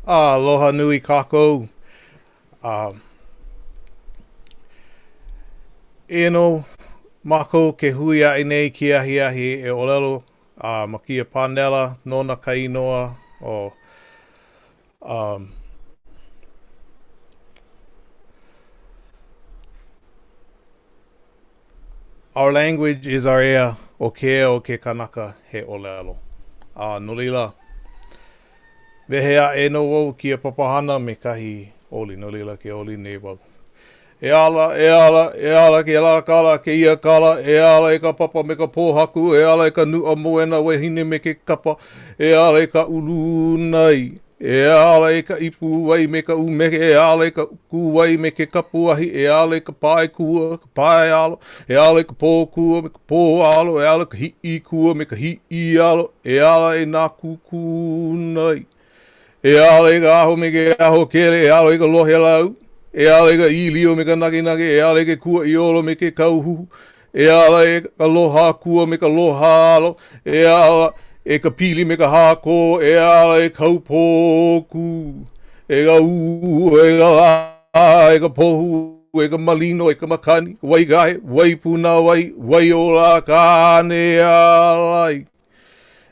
Aloha nui kako. Eno mako ke hui ai nei ki ahi ahi e ʻŌlelo ma kia panela nona ka inoa o our language is our ea o ke ea o ke Kanaka he ʻŌlelo. No lila. Wehea e no wau kia papahana me kahi oli, no lila ke oli nei wau. E ala ke la kala, ke ia kala, e ala e ka papa me ka pōhaku, e ala e ka nua moena wehine me ke kapa, e ala e ka ulu nai, e ala e ka ipu wai me ka umeke, e ala e ka uku wai me ke kapuahi, e ala e ka pae kua, ka pae alo, e ala e ka pō kua me ka pō alo, e ala ka hii kua me ka hii alo, e ala e nā kuku nai. E ala e ka aho me ke aho kere, e ala e ka lohe lau, e ala e ka ilio me ka nage nage, e ala e ka kua i olo me ke kauhu, e ala e ka loha kua me ka loha alo, e ala e ka pili me ka hako, e ala e kaupōku, e ka u, e ka la, e ka pohu, e ka malino, e ka makani, wai gahe, wai puna wai, wai ola kane alai.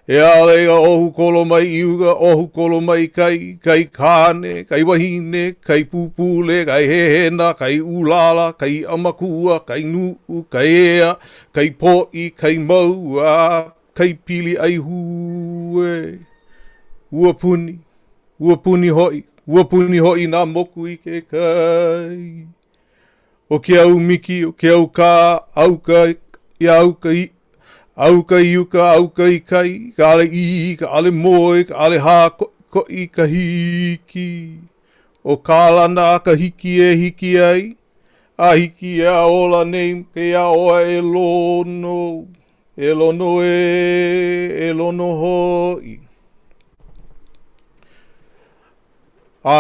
E ala e ka ohu kolo mai iuga, ohu kolo mai kai kane, kai wahine, kai pupule, kai hehena, kai ulala, kai amakua, kai nuu, kai ea, kai po'i, kai maua, kai pili ai hue. Ua puni hoi nā moku i ke kai. O ke au miki, o ke au kā, auka i, auka iuka, auka i kai, ka ale I, ka ale moe, ka ale hā ko I ka hiki. O kālana ka hiki e hiki ai, a hiki e a ola nei, ke a oa e lono e lono hoi.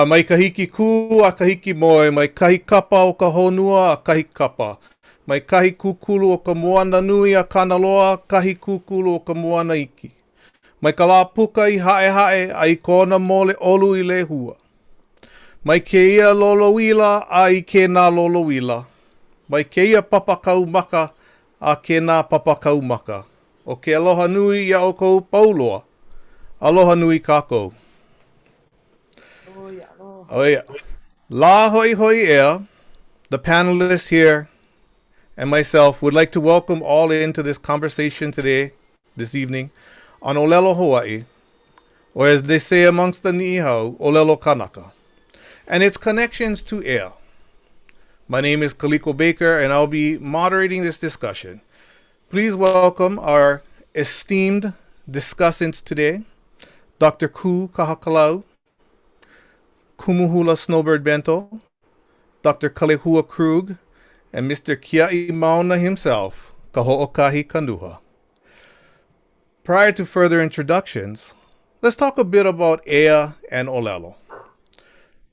Mai ka hiki ku a ka hiki moe, mai kahi kapa o ka honua a kahi kapa. Mai kahi kukulu o ka moana nui a kanaloa, kahi kukulu o ka moana iki. Mai ka lā puka I hae hae a I kona mole olu I le hua. Mai ke ia lolo wila a I ke nā lolo wila. Mai ke ia papakau maka a ke nā papakau maka. O ke aloha nui ia o kou pauloa. Aloha nui kākou. Oh yeah. Lā Hoʻihoʻi Ea, the panelists here, and myself would like to welcome all into this conversation today, this evening, on ʻŌlelo Hawaii, or as they say amongst the Ni'ihau, ʻŌlelo Kanaka, and its connections to Ea. My name is Kaliko Baker, and I'll be moderating this discussion. Please welcome our esteemed discussants today, Dr. Ku Kahakalau, Kumu hula Snowbird Bento, Dr. Kalehua Krug, and Mr. Kia'i Mauna himself, Kahoʻokahi Kanuha. Prior to further introductions, let's talk a bit about Ea and ʻŌlelo.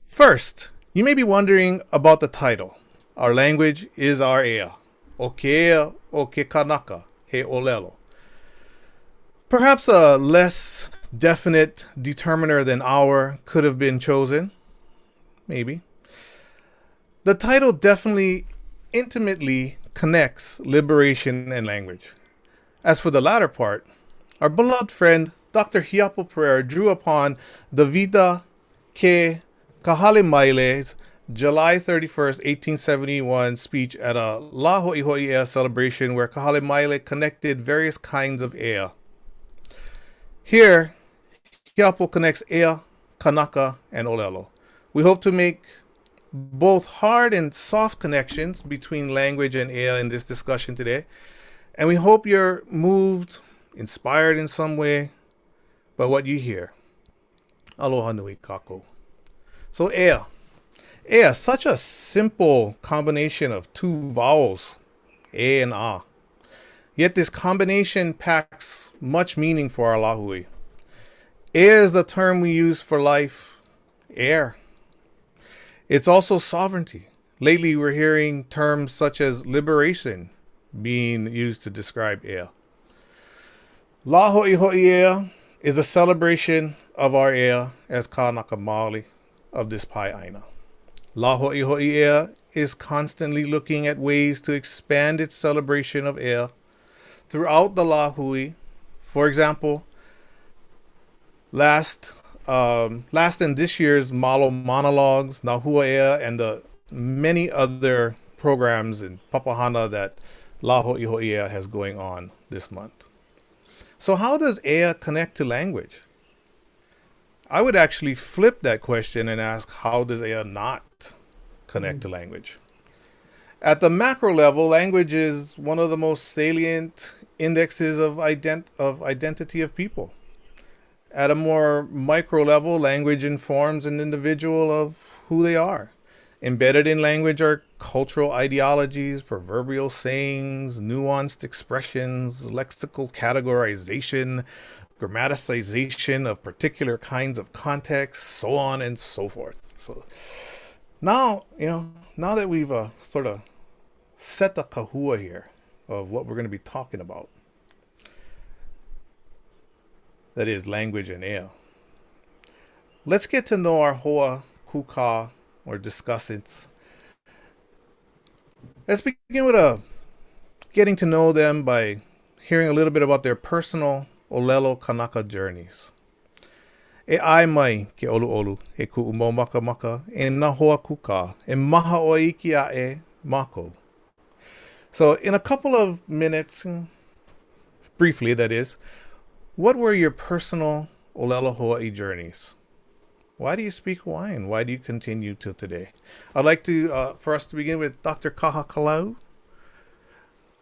First, you may be wondering about the title. Our language is our Ea. O ke ea o ke Kanaka, he ʻŌlelo. Perhaps a less definite determiner than our could have been chosen. Maybe. The title definitely intimately connects liberation and language. As for the latter part, our beloved friend Dr. Hiapo Pereira drew upon the Vida Ke Kahalemaile's July 31st, 1871 speech at a Lā Hoʻihoʻi Ea celebration where Kahalemaile connected various kinds of ea. Here, Hiapo connects ea, Kanaka, and ʻŌlelo. We hope to make both hard and soft connections between language and ea in this discussion today. And we hope you're moved, inspired in some way by what you hear. Aloha nui kako. So ea. Ea, such a simple combination of two vowels, e and a. Yet this combination packs much meaning for our lahui. Ea is the term we use for life, air. It's also sovereignty. Lately, we're hearing terms such as liberation being used to describe ea. Lā Hoʻihoʻi Ea is a celebration of our ea as Kanaka Maoli of this pai aina. Lā Hoʻihoʻi Ea is constantly looking at ways to expand its celebration of ea throughout the lahui. For example, last in this year's Malo Monologues, Nahua Ea, and the many other programs in Papahana that Lā Hoʻihoʻi Ea has going on this month. So how does ea connect to language? I would actually flip that question and ask, how does ea not connect to language? At the macro level, language is one of the most salient indexes of identity of people. At a more micro level, language informs an individual of who they are. Embedded in language are cultural ideologies, proverbial sayings, nuanced expressions, lexical categorization, grammaticization of particular kinds of contexts, so on and so forth. So now that we've sort of set the kahua here of what we're going to be talking about, that is language and ea, let's get to know our hoa kuka or discussants. Let's begin with getting to know them by hearing a little bit about their personal ʻŌlelo Kanaka journeys. E ai mai ke ʻoluʻolu, e kuʻu mau makamaka, e nā hoa kuka, e maha o iki aʻe mako. So in a couple of minutes, briefly that is, what were your personal ʻŌlelo Hawaii journeys? Why do you speak Hawaiian? Why do you continue till today? I'd like to, for us to begin with Dr. Kahakalau.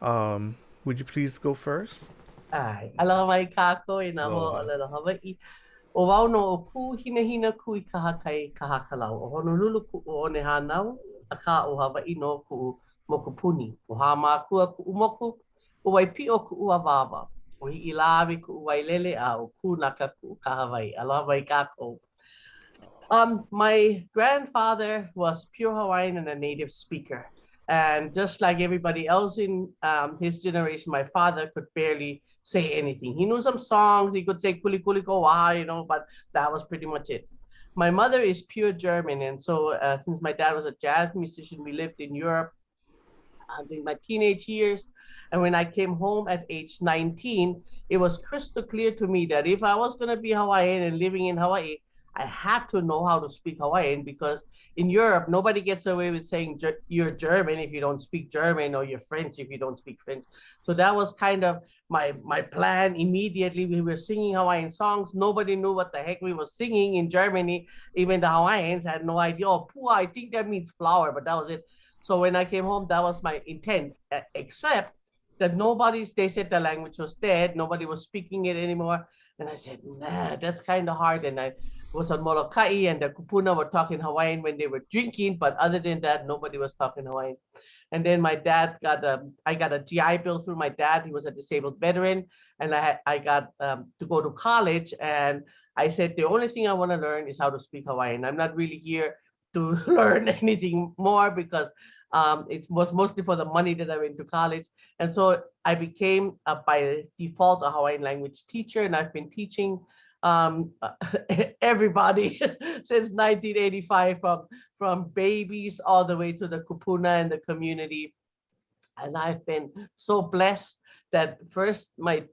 Would you please go first? Ai, aloha mai kako I nā hoa ʻŌlelo Hawaii. O wau no o ku hinahina ku I kahakai Kahakalau. O Honolulu ku o ne hanau, a ka o Hawaii no ku mokupuni. O hāmākua ku moku, o waipio ku uawawa. O I lawi ku wailele a o ku naka ku ka Hawaii. Aloha mai kako. My grandfather was pure Hawaiian and a native speaker. And just like everybody else in his generation, my father could barely say anything. He knew some songs, he could say kuli kuli ko waha, but that was pretty much it. My mother is pure German. And so since my dad was a jazz musician, we lived in Europe in my teenage years. And when I came home at age 19, it was crystal clear to me that if I was going to be Hawaiian and living in Hawaii, I had to know how to speak Hawaiian, because in Europe, nobody gets away with saying you're German if you don't speak German, or you're French if you don't speak French. So that was kind of my plan immediately. We were singing Hawaiian songs. Nobody knew what the heck we were singing in Germany. Even the Hawaiians had no idea. Oh, pua, I think that means flower, but that was it. So when I came home, that was my intent, except that they said the language was dead. Nobody was speaking it anymore. And I said, nah, that's kind of hard. And I was on Molokai, and the kupuna were talking Hawaiian when they were drinking. But other than that, nobody was talking Hawaiian. And then my dad I got a GI Bill through my dad. He was a disabled veteran. And I got to go to college. And I said, the only thing I want to learn is how to speak Hawaiian. I'm not really here to learn anything more, because it was mostly for the money that I went to college. And so I became, by default, a Hawaiian language teacher. And I've been teaching everybody since 1985, from babies all the way to the kupuna and the community. And I've been so blessed that first my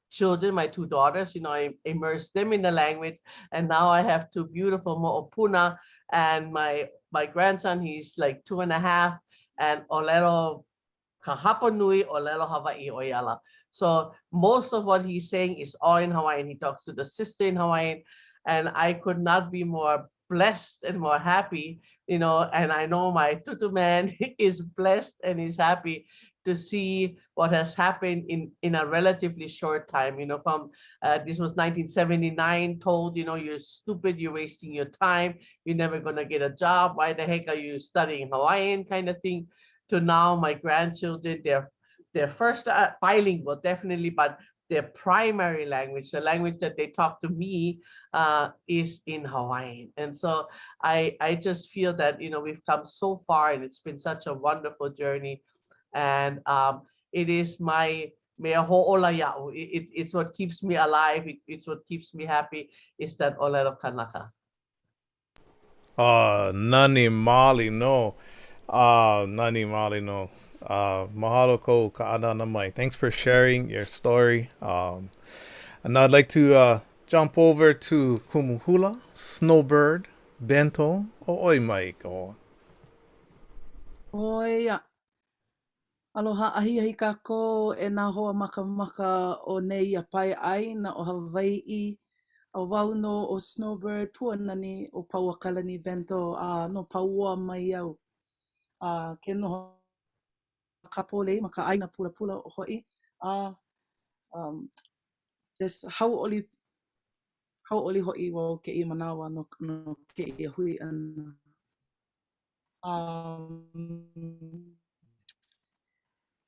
children, my two daughters, I immersed them in the language. And now I have two beautiful mo'opuna. And my grandson, he's like 2.5, and ʻŌlelo kahapa nui, ʻŌlelo Hawaiʻi ʻoiala. So most of what he's saying is all in Hawaiian. He talks to the sister in Hawaiian. And I could not be more blessed and more happy, and I know my tutu man is blessed and is happy to see what has happened in a relatively short time, from this was 1979, told, you're stupid, you're wasting your time, you're never going to get a job, why the heck are you studying Hawaiian, kind of thing, to now my grandchildren, they're first bilingual, definitely, but their primary language, the language that they talk to me, is in Hawaiian. And so I just feel that, we've come so far, and it's been such a wonderful journey. And it is my mea ho'ola ya'u. It's what keeps me alive. It's what keeps me happy, is that ʻŌlelo Kanaka. Nani mali no. Nani mali no. Mahalo ko ka'ana mai. Thanks for sharing your story. And I'd like to jump over to Kumu hula, Snowbird Bento, o'oi mai ko. Oia. Aloha ahi kako e nā hoa maka o nei a pai ai na o Hawaiʻi, a wauno o Snowbird, puanani o Pauakalani Bento, no paua mai au. Ke noho kapole maka ai na pula o hoi. Just hauʻoli hoi wau ke I manawa no ke I hui ana.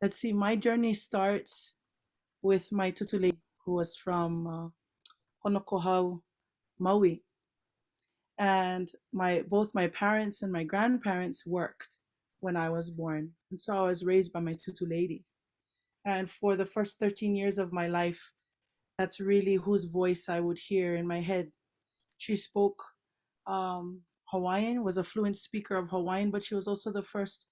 Let's see, my journey starts with my tutule, who was from Honokohau, Maui. And both my parents and my grandparents worked when I was born. And so I was raised by my tutu lady. And for the first 13 years of my life, that's really whose voice I would hear in my head. She spoke Hawaiian, was a fluent speaker of Hawaiian, but she was also the first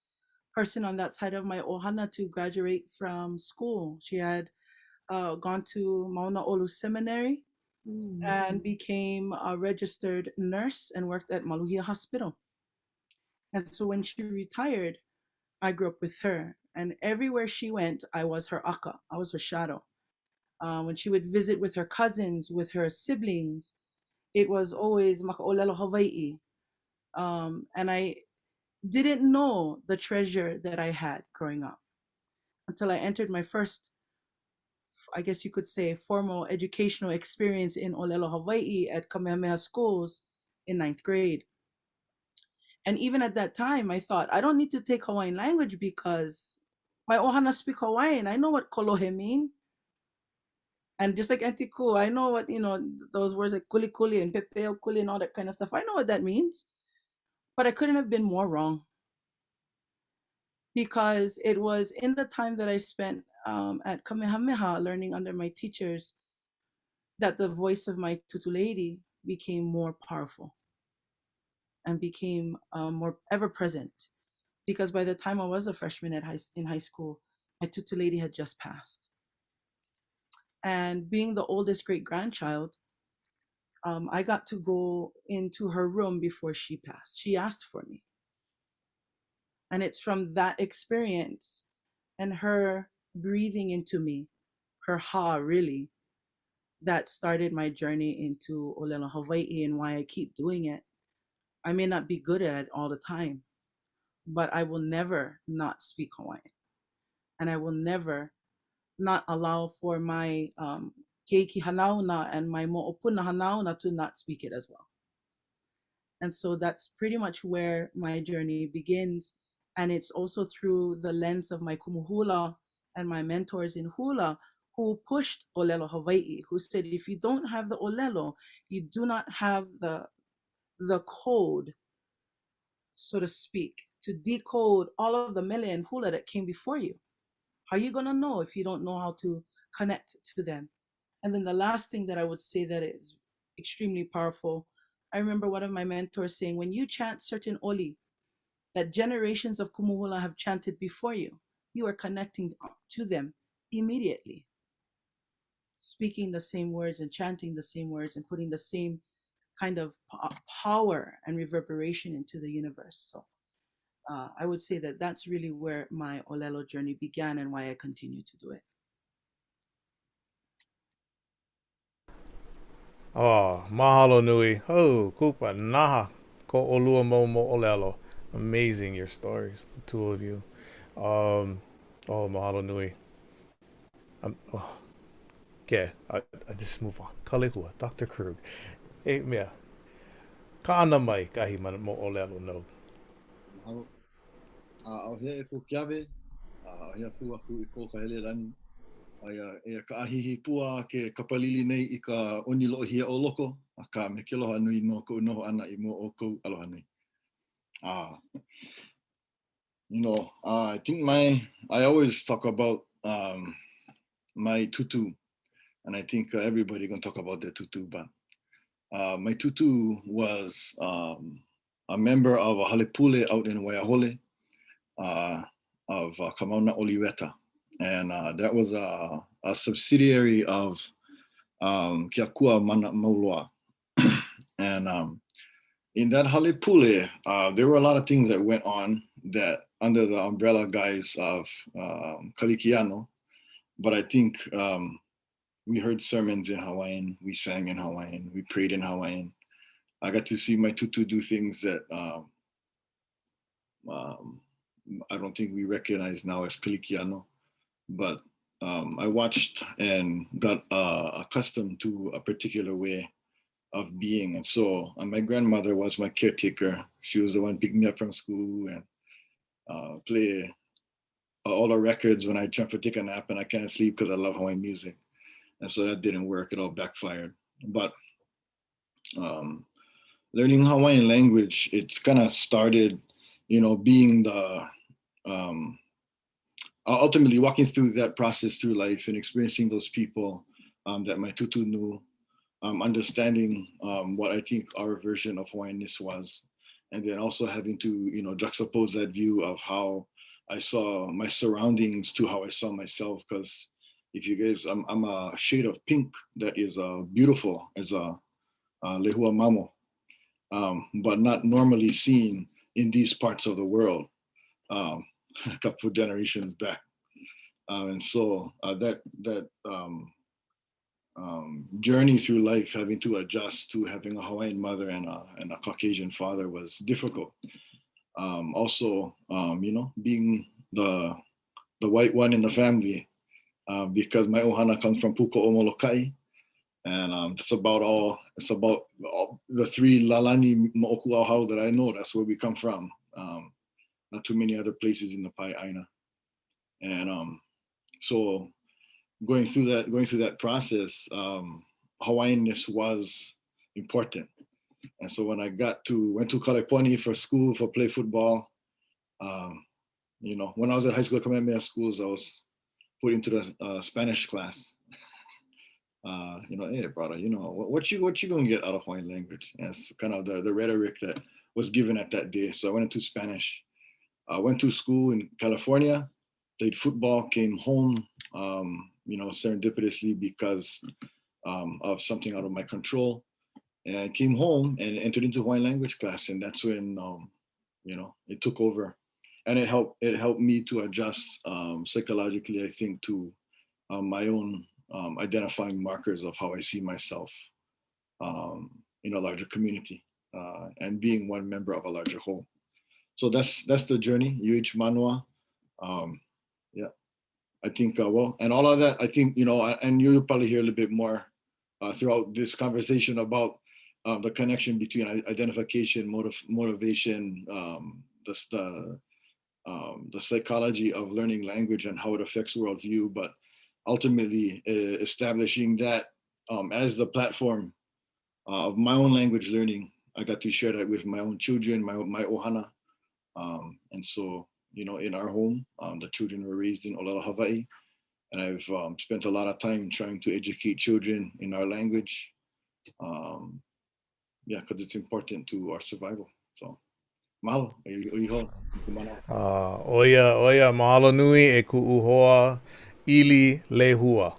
person on that side of my ohana to graduate from school. She had gone to Mauna Olu Seminary and became a registered nurse and worked at Maluhia Hospital. And so when she retired, I grew up with her. And everywhere she went, I was her aka. I was her shadow. When she would visit with her cousins, with her siblings, it was always makaʻōlelo Hawaiʻi. And I didn't know the treasure that I had growing up until I entered my first, I guess you could say, formal educational experience in ʻŌlelo Hawaii at Kamehameha schools in 9th grade. And even at that time, I thought, I don't need to take Hawaiian language because my ohana speak Hawaiian. I know what kolohe mean. And just like Auntie Ku, I know what, those words like kuli kuli and pepeo kuli and all that kind of stuff. I know what that means. But I couldn't have been more wrong. Because it was in the time that I spent at Kamehameha learning under my teachers that the voice of my tutu lady became more powerful and became more ever present. Because by the time I was a freshman in high school, my tutu lady had just passed. And being the oldest great grandchild, I got to go into her room before she passed. She asked for me. And it's from that experience and her breathing into me, her ha really, that started my journey into ʻŌlelo Hawaii and why I keep doing it. I may not be good at it all the time, but I will never not speak Hawaiian. And I will never not allow for my keiki hanauna and my mo'opuna hanauna to not speak it as well. And so that's pretty much where my journey begins. And it's also through the lens of my kumu hula and my mentors in hula who pushed ʻŌlelo Hawaii, who said, if you don't have the ʻŌlelo, you do not have the code, so to speak, to decode all of the mele and hula that came before you. How are you going to know if you don't know how to connect to them? And then the last thing that I would say that is extremely powerful, I remember one of my mentors saying, when you chant certain oli that generations of kumu hula have chanted before you, you are connecting to them immediately, speaking the same words and chanting the same words and putting the same kind of power and reverberation into the universe. So I would say that that's really where my ʻŌlelo journey began and why I continue to do it. Oh, mahalo nui. Oh, kupa naha. Ko olua mo ʻŌlelo. Amazing your stories, the two of you. Oh, mahalo nui. Okay, I just move on. Kalehua, Dr. Krug. Hey, mea. Kāna mai kahi mo ʻŌlelo no. Mahalo. Au hea e ko kiawe, au hea pua ku I ko ka hele rani. Ai ka ahihi pua ke kapalili nei I ka oni loʻihia o loko, a ka me ke loha nui no kou noho ana I mo o kou aloha nei. I think I always talk about my tutu, and I think everybody gonna talk about their tutu, but my tutu was a member of a halepule out in Waiahole of Kamauna Oliweta, and that was a subsidiary of Kiakua Mana Maulua. And in that halepule, there were a lot of things that went on that under the umbrella guise of Kalikiano, but I think we heard sermons in Hawaiian, we sang in Hawaiian, we prayed in Hawaiian. I got to see my tutu do things that I don't think we recognize now as Kalikiano, but I watched and got accustomed to a particular way of being. And so my grandmother was my caretaker. She was the one picking me up from school and play all the records when I try to take a nap and I can't sleep because I love Hawaiian music. And so that didn't work, it all backfired. But learning Hawaiian language, it's kind of started, being the, ultimately walking through that process through life and experiencing those people that my tutu knew, understanding what I think our version of Hawaiianness was, and then also having to, juxtapose that view of how I saw my surroundings to how I saw myself. Because if you guys, I'm a shade of pink that is beautiful as a lehua mamo, but not normally seen in these parts of the world a couple of generations back. And so that journey through life, having to adjust to having a Hawaiian mother and a Caucasian father was difficult. Also, being the white one in the family, because my ohana comes from Pukoʻo Molokai, and it's about all the three lalani moʻokuʻauhau that I know. That's where we come from. Not too many other places in the Pai'aina, and so going through that process, Hawaiianness was important. And so when I went to Kaleponi for school for play football, when I was at high school, Kamehameha schools, I was put into the Spanish class. Hey brother, what you gonna get out of Hawaiian language? And it's kind of the rhetoric that was given at that day. So I went into Spanish. I went to school in California, played football, came home, serendipitously because of something out of my control. And I came home and entered into Hawaiian language class, and that's when it took over, and it helped me to adjust psychologically, I think, to my own identifying markers of how I see myself in a larger community and being one member of a larger whole. So that's the journey. UH Manoa, yeah. I think and all of that, I think, and you'll probably hear a little bit more throughout this conversation about the connection between identification, motivation, the psychology of learning language and how it affects worldview, but ultimately establishing that as the platform of my own language learning. I got to share that with my own children, my ohana. And so, in our home, the children were raised in ʻŌlelo Hawaii, and I've spent a lot of time trying to educate children in our language. Because it's important to our survival. So Mahalo. ʻŌiho. Oia, mahalo nui e kuʻuhoa ili lehua.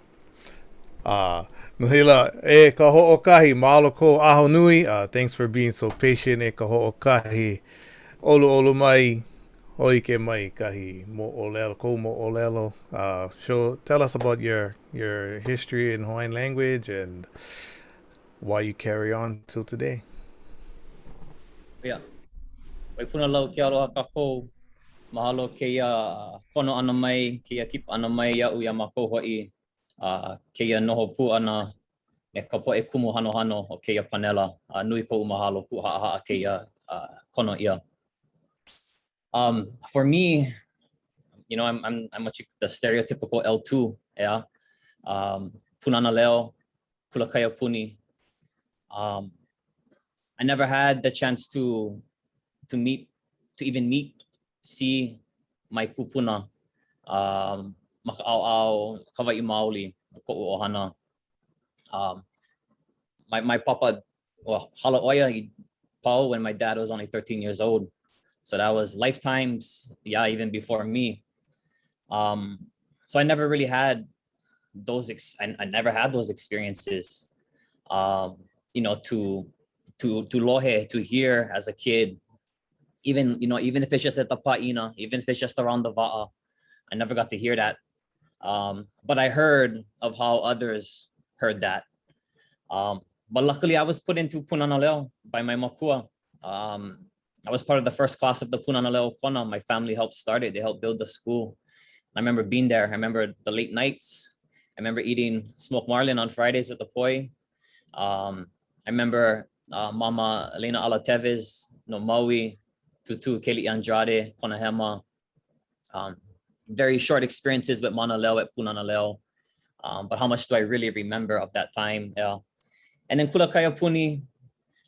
Nuhila e Kahoʻokahi, mahalo ko aho nui. Thanks for being so patient e Kahoʻokahi. Olu mai, hoike mai kahi mo ʻŌlelo, ko mo ʻŌlelo. Tell us about your history in Hawaiian language and why you carry on till today. Yeah. Waipuna lau ke aloha kākou. Mahalo keia kono ana mai, keia kipa ana mai ia'u ia mākou ho'i. Keia noho pū ana me ka po'e kumu hano o keia panela. Nui ko'u mahalo pū ha'a keia kono ia. For me, you know, I'm the stereotypical L2, yeah. Punana leo, kulakaya puni. I never had the chance to even see my kupuna, maka'au'au, Hawaiʻi maoli, ko'u ohana. My papa, well, halaʻoia, he pau when my dad was only 13 years old. So that was lifetimes, yeah, even before me. So I never really had those, I never had those experiences, you know, to lohe, to hear as a kid, even, you know, even if it's just at the pa'ina, even if it's just around the va'a, I never got to hear that. But I heard of how others heard that. But luckily I was put into Punana Leo by my makua. I was part of the first class of the Punana Leo Kona. My family helped start it. They helped build the school. I remember being there. I remember the late nights. I remember eating smoked marlin on Fridays with the poi. I remember Mama Elena Alateves, no Maui, Tutu Keli Andrade, Konahema. Very short experiences with Mana Leo at Punana Leo. But how much do I really remember of that time? Yeah. And then Kulakaya Puni.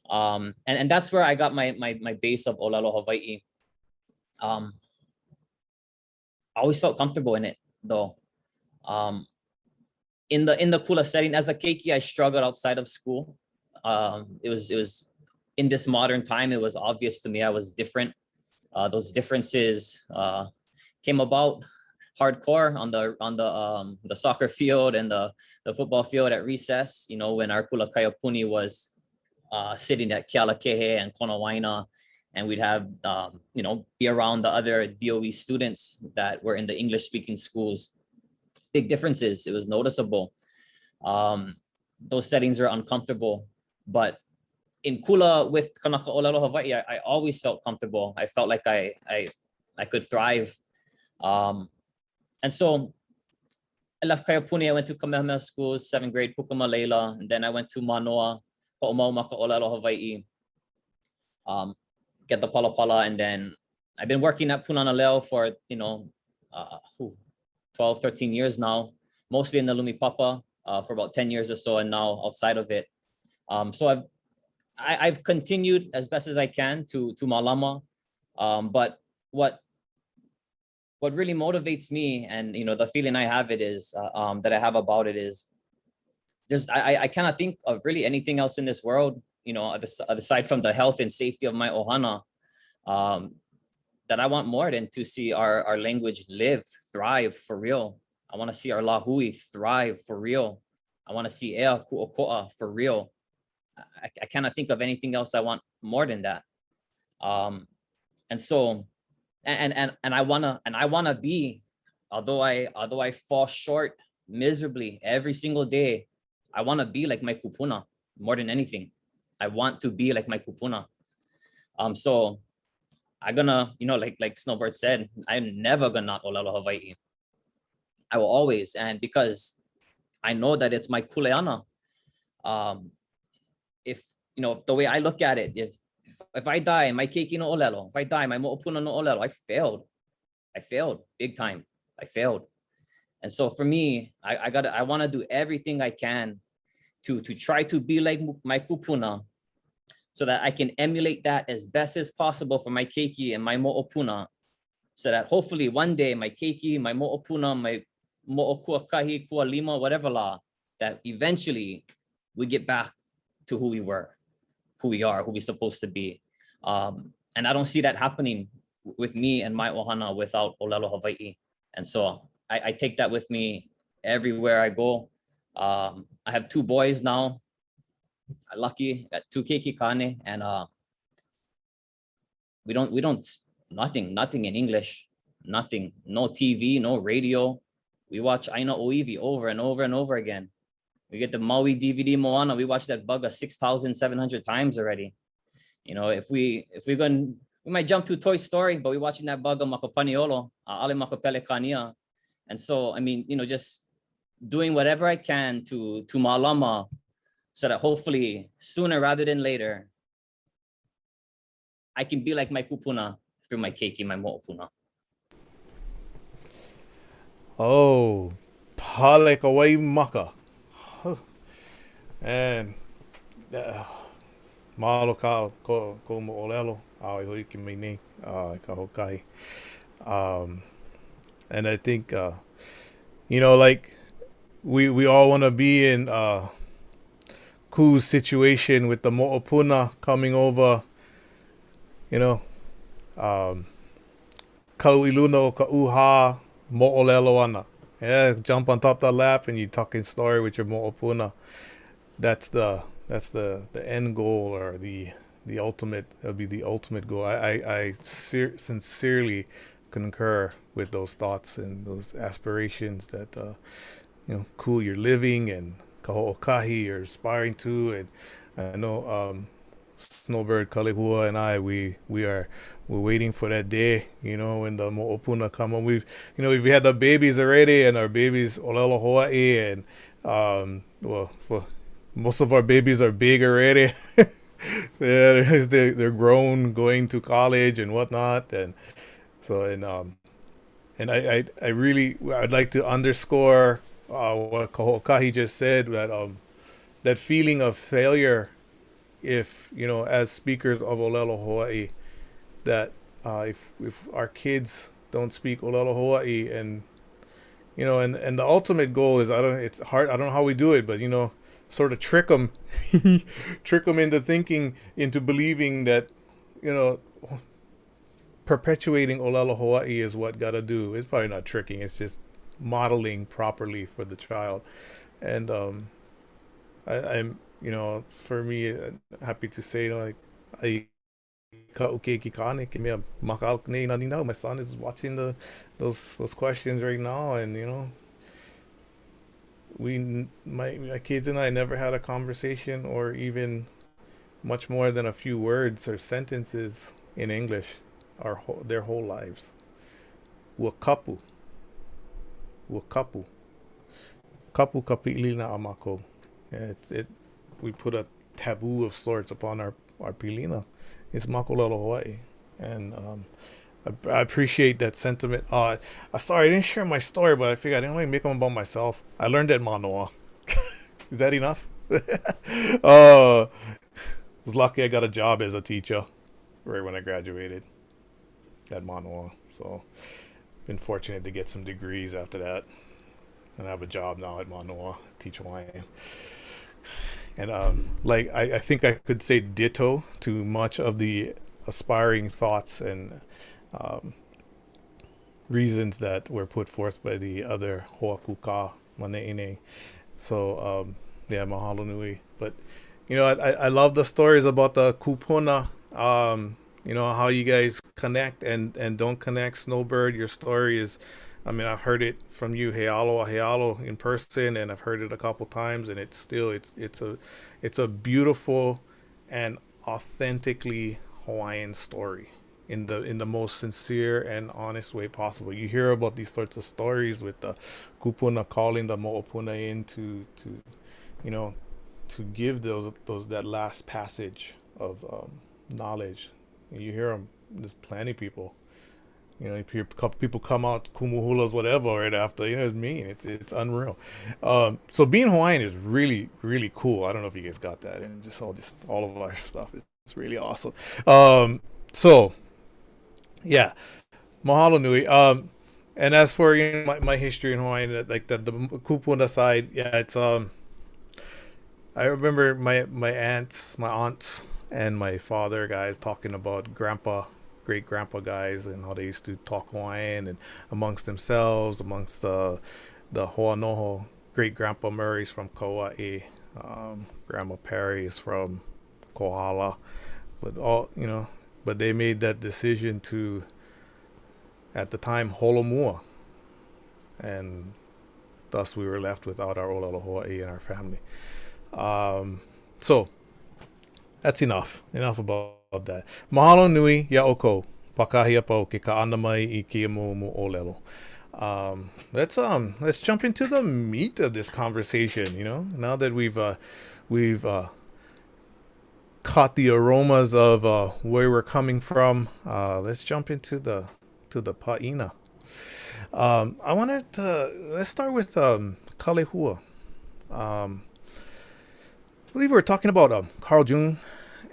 And that's where I got my base of ʻŌlelo Hawaii. I always felt comfortable in it though. In the kula setting, as a keiki, I struggled outside of school. It was in this modern time, it was obvious to me I was different. Those differences came about hardcore on the soccer field and the football field at recess. You know, when our Kulakaya Puni was sitting at Kealakehe and Konawaina, and we'd have you know, be around the other DOE students that were in the English-speaking schools. Big differences. It was noticeable. Those settings are uncomfortable, but in Kula with Kanaka ʻŌlelo Hawaii, I always felt comfortable. I felt like I could thrive. And so I left Kaiapuni. I went to Kamehameha schools, 7th grade, Pukama Leila, and then I went to Manoa, Ho'omaumaka ʻŌlelo Hawaii, get the Palapala, and then I've been working at Punana Leo for, you know, 12, 13 years now, mostly in the Lumipapa for about 10 years or so, and now outside of it. So I've continued as best as I can to Malama, but what really motivates me, and you know, the feeling I have it is that I have about it is just I cannot think of really anything else in this world, you know, aside from the health and safety of my ohana, that I want more than to see our language live, thrive for real. I want to see our Lā Hui thrive for real. I want to see Ea Ku'oko'a for real. I cannot think of anything else I want more than that. And so, and I wanna be, although I fall short miserably every single day, I wanna be like my kupuna more than anything. I want to be like my kupuna. So I'm gonna, you know, like Snowbird said, I'm never gonna not ʻŌlelo Hawaii. I will always, and because I know that it's my kuleana. If you know the way I look at it, if I die, my keiki no ʻŌlelo, if I die, my mo'opuna no ʻŌlelo, I failed big time. I failed. And so for me, I want to do everything I can to try to be like my kupuna, so that I can emulate that as best as possible for my keiki and my mo'opuna, so that hopefully one day my keiki, my mo'opuna, my mo'okuakahi, kualima, whatever la, that eventually we get back to who we were, who we are, who we're supposed to be. And I don't see that happening with me and my ohana without ʻŌlelo Hawaii. And so I take that with me everywhere I go. I have 2 boys now. I'm lucky, got 2 keiki kane, and we don't nothing in English, nothing, no TV, no radio. We watch Aina Oiwi over and over and over again. We get the Maui DVD Moana. We watch that bugger 6,700 times already. You know, if we're going, we might jump to Toy Story, but we're watching that bugger Makapaniolo, Ale Makapele Kania. And so, I mean, you know, just doing whatever I can to malama, so that hopefully sooner rather than later, I can be like my kupuna through my keiki, my mo'opuna. Oh, pale kawai maka. And mahalo ka ko mo ʻŌlelo a hoi ki mai nei Kahoʻokahi. And I think you know, like we all want to be in Ku's situation with the mo'opuna coming over, you know, kauiluna o ka uha mo'olelo ana. Yeah, jump on top of the lap and you talking story with your mo'opuna. That's the end goal, or the ultimate. That'll be the ultimate goal. I sincerely concur with those thoughts and those aspirations that you know, Ku, you're living, and Kahoʻokahi you're aspiring to. And I know Snowbird, Kalehua, and I, we're waiting for that day, you know, when the mo'opuna come on. We've had the babies already, and our babies ʻŌlelo Hawaii, and well, for most of our babies are big already. Yeah, they're grown, going to college and whatnot, and so and I really, I'd like to underscore what Kahoʻokahi just said, that that feeling of failure, if, you know, as speakers of ʻŌlelo Hawaii, that if our kids don't speak ʻŌlelo Hawaii, and you know, and the ultimate goal is, it's hard, I don't know how we do it, but you know, sort of trick them into thinking, into believing that, you know, perpetuating ʻŌlelo Hawaii is what gotta do. It's probably not tricking, it's just modeling properly for the child. And I'm, you know, for me, happy to say, you know, like, my son is watching those questions right now, and you know, my kids and I never had a conversation, or even much more than a few words or sentences in English their whole lives. Kapu kapi'ilina amako. We put a taboo of sorts upon our pilina. It's makolelo Hawaii, and I appreciate that sentiment. Sorry, I didn't share my story, but I figured I didn't want to make them about myself. I learned at Manoa. Is that enough? I was lucky I got a job as a teacher right when I graduated at Manoa. So been fortunate to get some degrees after that, and I have a job now at Manoa, teach Hawaiian. And like I think I could say ditto to much of the aspiring thoughts and reasons that were put forth by the other hoakuka mane'ine. So yeah, mahalo nui. But you know, I love the stories about the kupuna. You know, how you guys connect and don't connect. Snowbird, your story is, I mean, I've heard it from you, Healo in person, and I've heard it a couple times, and it's still, it's a beautiful and authentically Hawaiian story in the most sincere and honest way possible. You hear about these sorts of stories with the kupuna calling the mo'opuna in to you know, to give that last passage of knowledge. You hear them, there's plenty of people. You know, you hear a couple people come out, Kumu hulas, whatever, right after. You know, it's mean. It's unreal. So being Hawaiian is really, really cool. I don't know if you guys got that, and just all of our stuff. It's really awesome. So yeah, mahalo nui. And as for, you know, my history in Hawaii, like the kupuna side, yeah, it's I remember my aunts, and my father guys talking about great grandpa guys, and how they used to talk Hawaiian and amongst themselves, amongst the Hoanoho. Great grandpa Murray's from Kauai, Grandma Perry's from Kohala, but they made that decision to, at the time, holomua, and thus we were left without our ʻŌlelo Hawaii and our family. So that's enough about that. Mahalo nui ia ʻoukou, pakahi apa o ke kaʻana mai I kia mumu ʻŌlelo. Let's jump into the meat of this conversation. Now that we've caught the aromas of where we're coming from, let's jump into the pa'ina. Let's start with Kalehua. I believe we were talking about Carl Jung,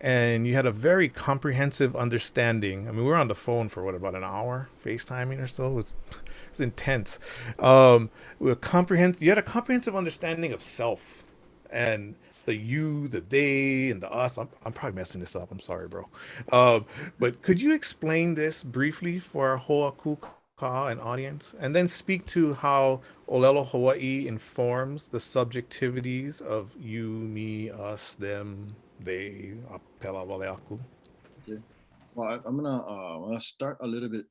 and you had a very comprehensive understanding. I mean, we were on the phone for about an hour, FaceTiming or so. It was intense. You had a comprehensive understanding of self, and the you, the they, and the us. I'm probably messing this up. I'm sorry, bro. But could you explain this briefly for our Hoʻaku Ka and audience, and then speak to how ʻŌlelo Hawaii informs the subjectivities of you, me, us, them, they, apela wale aku? Okay. Well, I'm gonna start a little bit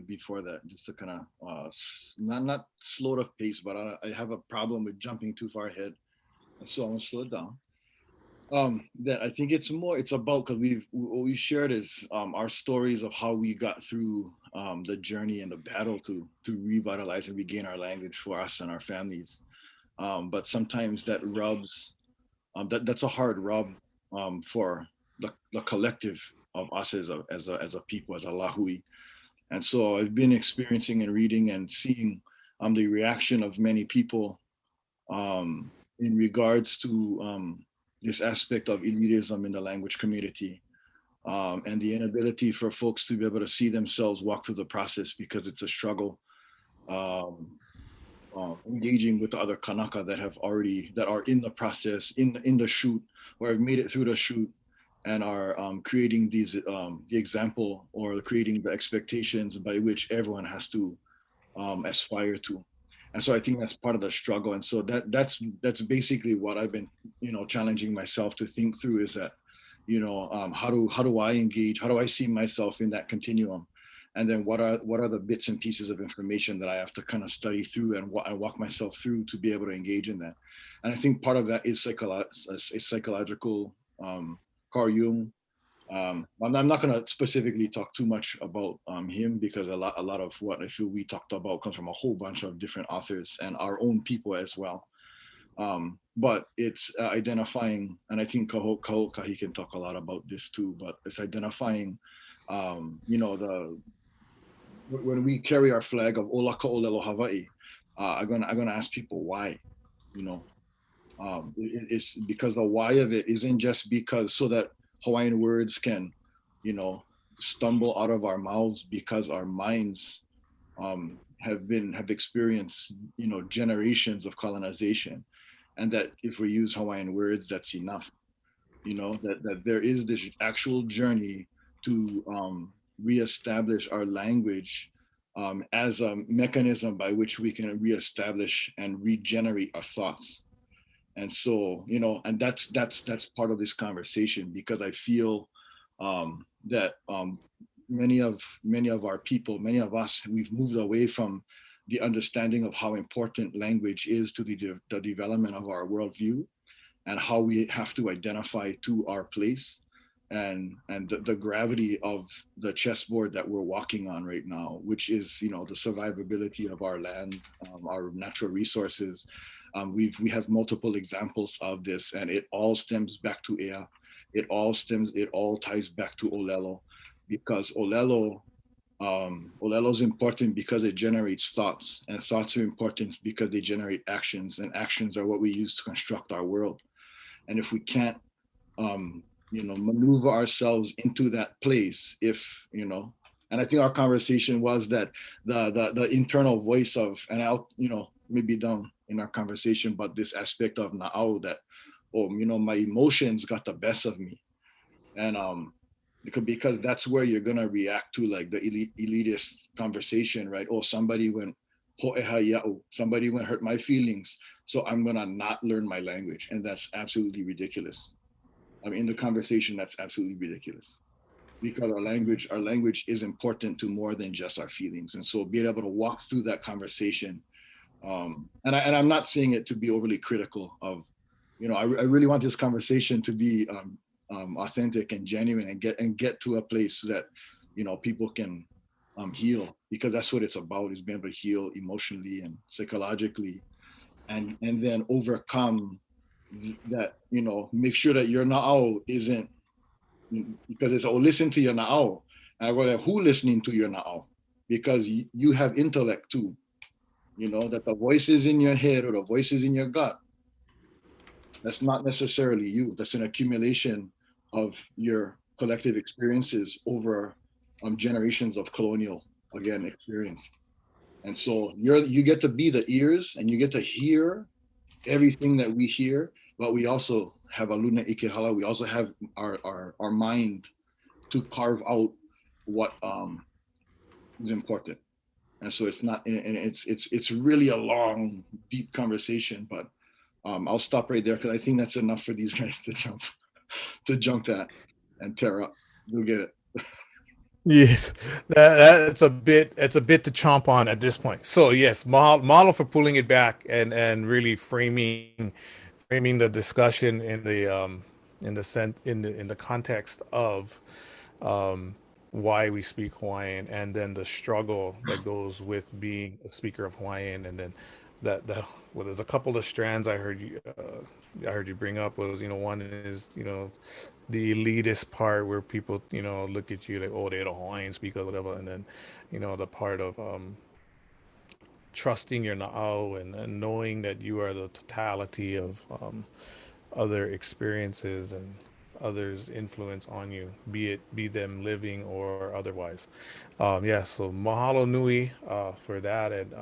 before that, just to kind of not slow the pace, but I have a problem with jumping too far ahead, and so I'm gonna slow it down. That I think it's about, because what we've shared is our stories of how we got through the journey and the battle to revitalize and regain our language for us and our families. But sometimes that rubs, that's a hard rub for the collective of us as a people, as a Lā Hoʻihoʻi. And so I've been experiencing and reading and seeing the reaction of many people in regards to this aspect of elitism in the language community, and the inability for folks to be able to see themselves walk through the process, because it's a struggle engaging with the other Kanaka that are in the process, in the shoot, or have made it through the shoot, and are creating these the example, or creating the expectations by which everyone has to aspire to. And so I think that's part of the struggle. And so that's basically what I've been, challenging myself to think through, is that, how do I engage? How do I see myself in that continuum? And then what are the bits and pieces of information that I have to kind of study through, and what I walk myself through to be able to engage in that. And I think part of that is psychological. Carl Jung. I'm not going to specifically talk too much about him, because a lot of what I feel we talked about comes from a whole bunch of different authors and our own people as well. But it's identifying, and I think Kahoʻokahi can talk a lot about this too, but it's identifying, when we carry our flag of Olaka ʻŌlelo Hawaii, I'm gonna ask people why, it's because the why of it isn't just because so that Hawaiian words can, stumble out of our mouths, because our minds have experienced, generations of colonization, and that if we use Hawaiian words, that's enough. That there is this actual journey to reestablish our language as a mechanism by which we can reestablish and regenerate our thoughts. And so, and that's part of this conversation, because I feel that many of our people, many of us, we've moved away from the understanding of how important language is to the development of our worldview, and how we have to identify to our place, and the gravity of the chessboard that we're walking on right now, which is, the survivability of our land, our natural resources. We have multiple examples of this, and it all stems back to Ea. It all ties back to ʻŌlelo, because ʻŌlelo is important because it generates thoughts, and thoughts are important because they generate actions, and actions are what we use to construct our world. And if we can't, maneuver ourselves into that place, and I think our conversation was that the internal voice of, and I'll, maybe down in our conversation, but this aspect of na'au, that, my emotions got the best of me. And because that's where you're gonna react to like the elitist conversation, right? Oh, somebody went hoʻihoʻi, somebody went hurt my feelings, so I'm gonna not learn my language, and that's absolutely ridiculous. I mean, in the conversation, that's absolutely ridiculous, because our language is important to more than just our feelings, and so being able to walk through that conversation, and I'm not saying it to be overly critical of, you know, I really want this conversation to be authentic and genuine, and get to a place that, you know, people can heal, because that's what it's about, is being able to heal emotionally and psychologically, and then overcome that, you know, make sure that your na'au isn't, because it's, oh, listen to your na'au, and I go like, who listening to your na'au, because you have intellect too, you know, that the voices in your head or the voices in your gut, that's not necessarily you. That's an accumulation of your collective experiences over generations of colonial, again, experience. And so you get to be the ears, and you get to hear everything that we hear, but we also have a luna ikehala. We also have our mind to carve out what is important. And so it's not, and it's really a long, deep conversation, but I'll stop right there, because I think that's enough for these guys to jump that and tear up. You'll get it. Yes, that's a bit. It's a bit to chomp on at this point. So yes, model for pulling it back and really framing the discussion in the context of why we speak Hawaiian, and then the struggle that goes with being a speaker of Hawaiian, and then that well, there's a couple of strands I heard you bring up. Was, you know, one is, you know, the elitist part where people, you know, look at you like, oh, they're the Hawaiian speaker, whatever, and then, you know, the part of trusting your na'au, and knowing that you are the totality of other experiences and others' influence on you, be them living or otherwise. Yeah, so mahalo nui for that. And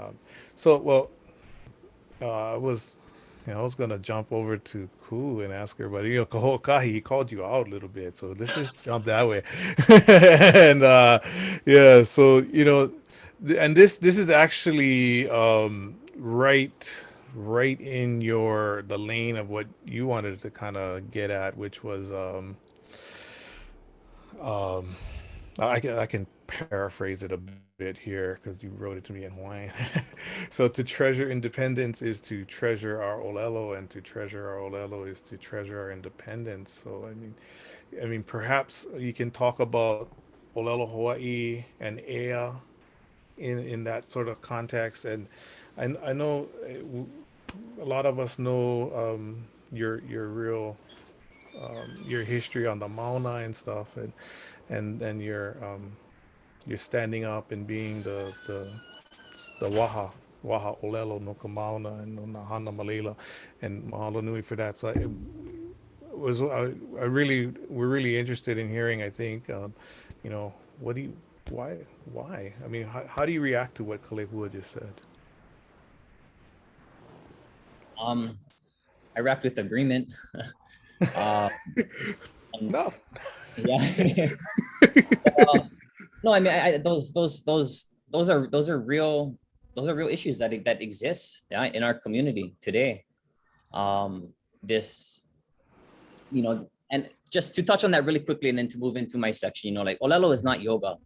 I was gonna jump over to Ku and ask her, but, you know, Kahoʻokahi, he called you out a little bit, so let's just jump that way. And yeah, so, you know, and this is actually right in the lane of what you wanted to kind of get at, which was I can paraphrase it a bit here because you wrote it to me in Hawaiian. So to treasure independence is to treasure our ʻŌlelo, and to treasure our ʻŌlelo is to treasure our independence. So I mean, perhaps you can talk about ʻŌlelo Hawaii and Ea in that sort of context. And I know a lot of us know your real your history on the Mauna and stuff, and you're standing up and being the waha ʻŌlelo no ka mauna and no na hana malela, and mahalo nui for that. So we're really interested in hearing, I think, you know, why? I mean, how do you react to what Kalehua just said? I wrapped with agreement. Enough. Yeah. No, I mean, those are real issues that exist, yeah, in our community today. This, you know, and just to touch on that really quickly, and then to move into my section, you know, like ʻŌlelo is not yoga,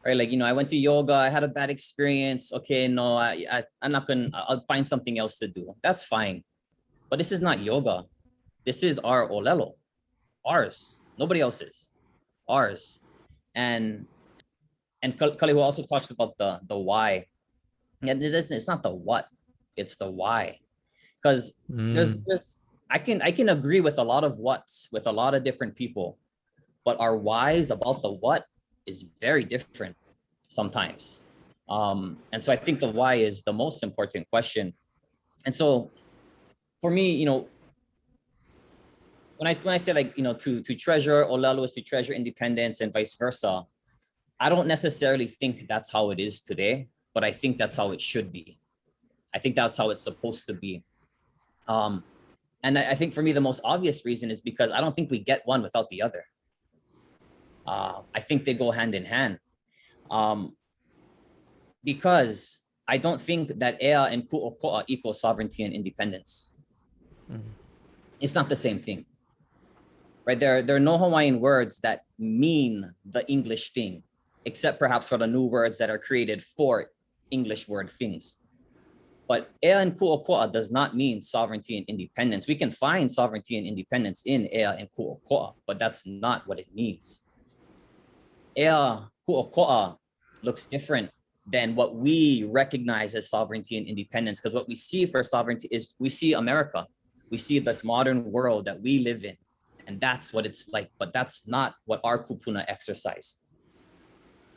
right? Like, you know, I went to yoga, I had a bad experience. Okay, no, I'm not gonna. I'll find something else to do. That's fine, but this is not yoga. This is our ʻŌlelo, ours. Nobody else's, ours. And Kalehua also talked about the why. And it's not the what, it's the why. Because there's I can agree with a lot of whats with a lot of different people, but our whys about the what is very different sometimes. And so I think the why is the most important question. And so for me, you know, when I say, like, you know, to treasure ʻŌlelo is to treasure independence, and vice versa, I don't necessarily think that's how it is today, but I think that's how it should be. I think that's how it's supposed to be. And I think for me, the most obvious reason is because I don't think we get one without the other. I think they go hand in hand. Because I don't think that ea and kuʻokoʻa equal sovereignty and independence. It's not the same thing, right? There are no Hawaiian words that mean the English thing, except perhaps for the new words that are created for English word things. But ea and kuʻokoʻa does not mean sovereignty and independence. We can find sovereignty and independence in ea and kuʻokoʻa, but that's not what it means. Ea kuʻokoʻa looks different than what we recognize as sovereignty and independence, because what we see for sovereignty is we see America, we see this modern world that we live in, and that's what it's like, but that's not what our kupuna exercise.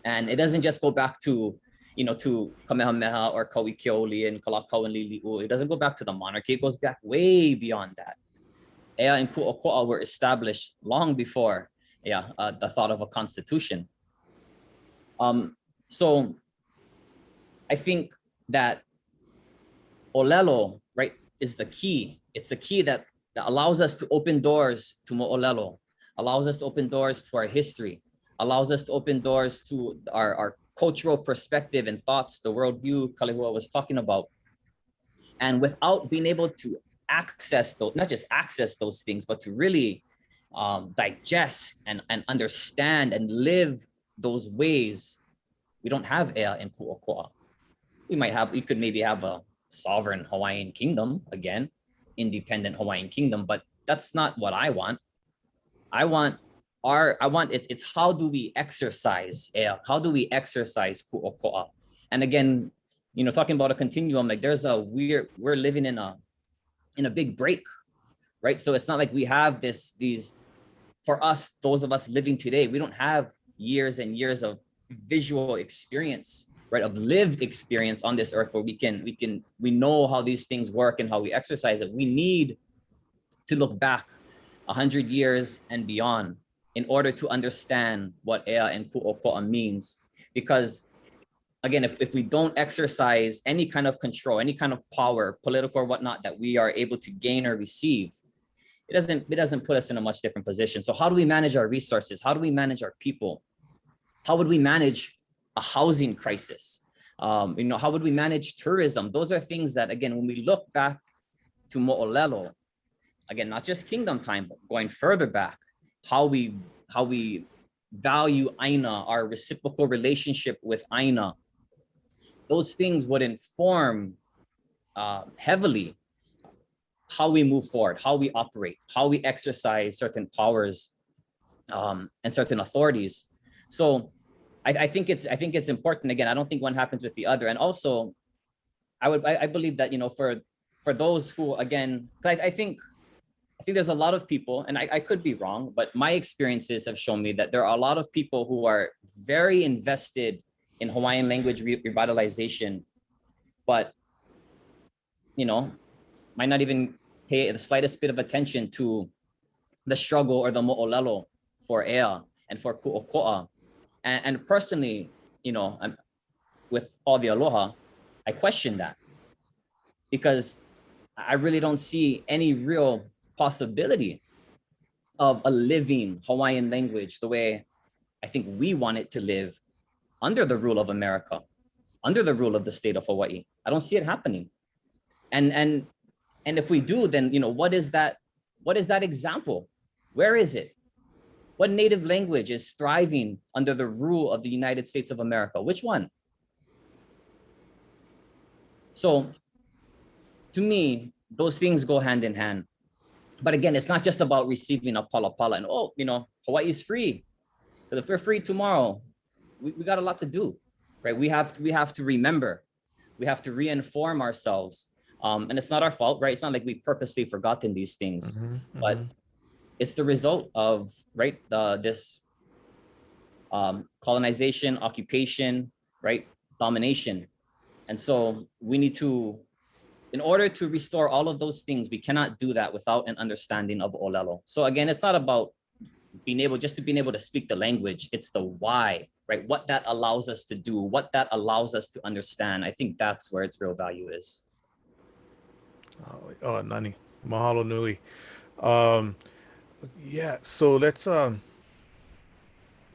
And it doesn't just go back to, to Kamehameha or Kauikeoli and Kalakau and Lili'u. It doesn't go back to the monarchy, it goes back way beyond that. Ea and kuʻokoʻa were established long before the thought of a constitution. So I think that ʻŌlelo, right, is the key. It's the key that allows us to open doors to mo'olelo, allows us to open doors to our history, allows us to open doors to our cultural perspective and thoughts, the worldview Kalehua was talking about. And without being able to access those, not just access those things, but to really digest and understand and live those ways, we don't have ea and kuʻokoʻa. We could maybe have a sovereign Hawaiian kingdom, again, independent Hawaiian kingdom, but that's not what I want. It's how do we exercise ea? How do we exercise kuʻokoʻa? And again, talking about a continuum, like we're living in a big break, right? So it's not like we have these, for us, those of us living today, we don't have years and years of visual experience, right, of lived experience on this earth where we know how these things work and how we exercise it. We need to look back 100 years and beyond in order to understand what ea and kuʻokoʻa means. Because again, if we don't exercise any kind of control, any kind of power, political or whatnot, that we are able to gain or receive, it doesn't put us in a much different position. So how do we manage our resources? How do we manage our people? How would we manage a housing crisis? How would we manage tourism? Those are things that, again, when we look back to mo'olelo, again, not just kingdom time, but going further back, how we value aina, our reciprocal relationship with aina, those things would inform heavily how we move forward, how we operate, how we exercise certain powers and certain authorities. So I think it's important. Again, I don't think one happens with the other. And also, I believe that, for those who, again, I think there's a lot of people, and I could be wrong, but my experiences have shown me that there are a lot of people who are very invested in Hawaiian language revitalization, but might not even pay the slightest bit of attention to the struggle or the mo'olelo for ea and for kuʻokoʻa. And personally, with all the aloha, I question that, because I really don't see any real possibility of a living Hawaiian language the way I think we want it to live under the rule of America, under the rule of the state of Hawaii. I don't see it happening. And if we do, then what is that example? Where is it? What native language is thriving under the rule of the United States of America? Which one? So to me, those things go hand in hand. But again, it's not just about receiving a palapala and, Hawaii's free. Because if we're free tomorrow, we got a lot to do, right? We have to remember, we have to reinform ourselves. And it's not our fault, right? It's not like we've purposely forgotten these things, but it's the result of, right, this colonization, occupation, right, domination. And so we need to, in order to restore all of those things, we cannot do that without an understanding of ʻŌlelo. So again, it's not about being able to speak the language, it's the why, right? What that allows us to do, what that allows us to understand. I think that's where its real value is. Nani, mahalo nui. Yeah, so let's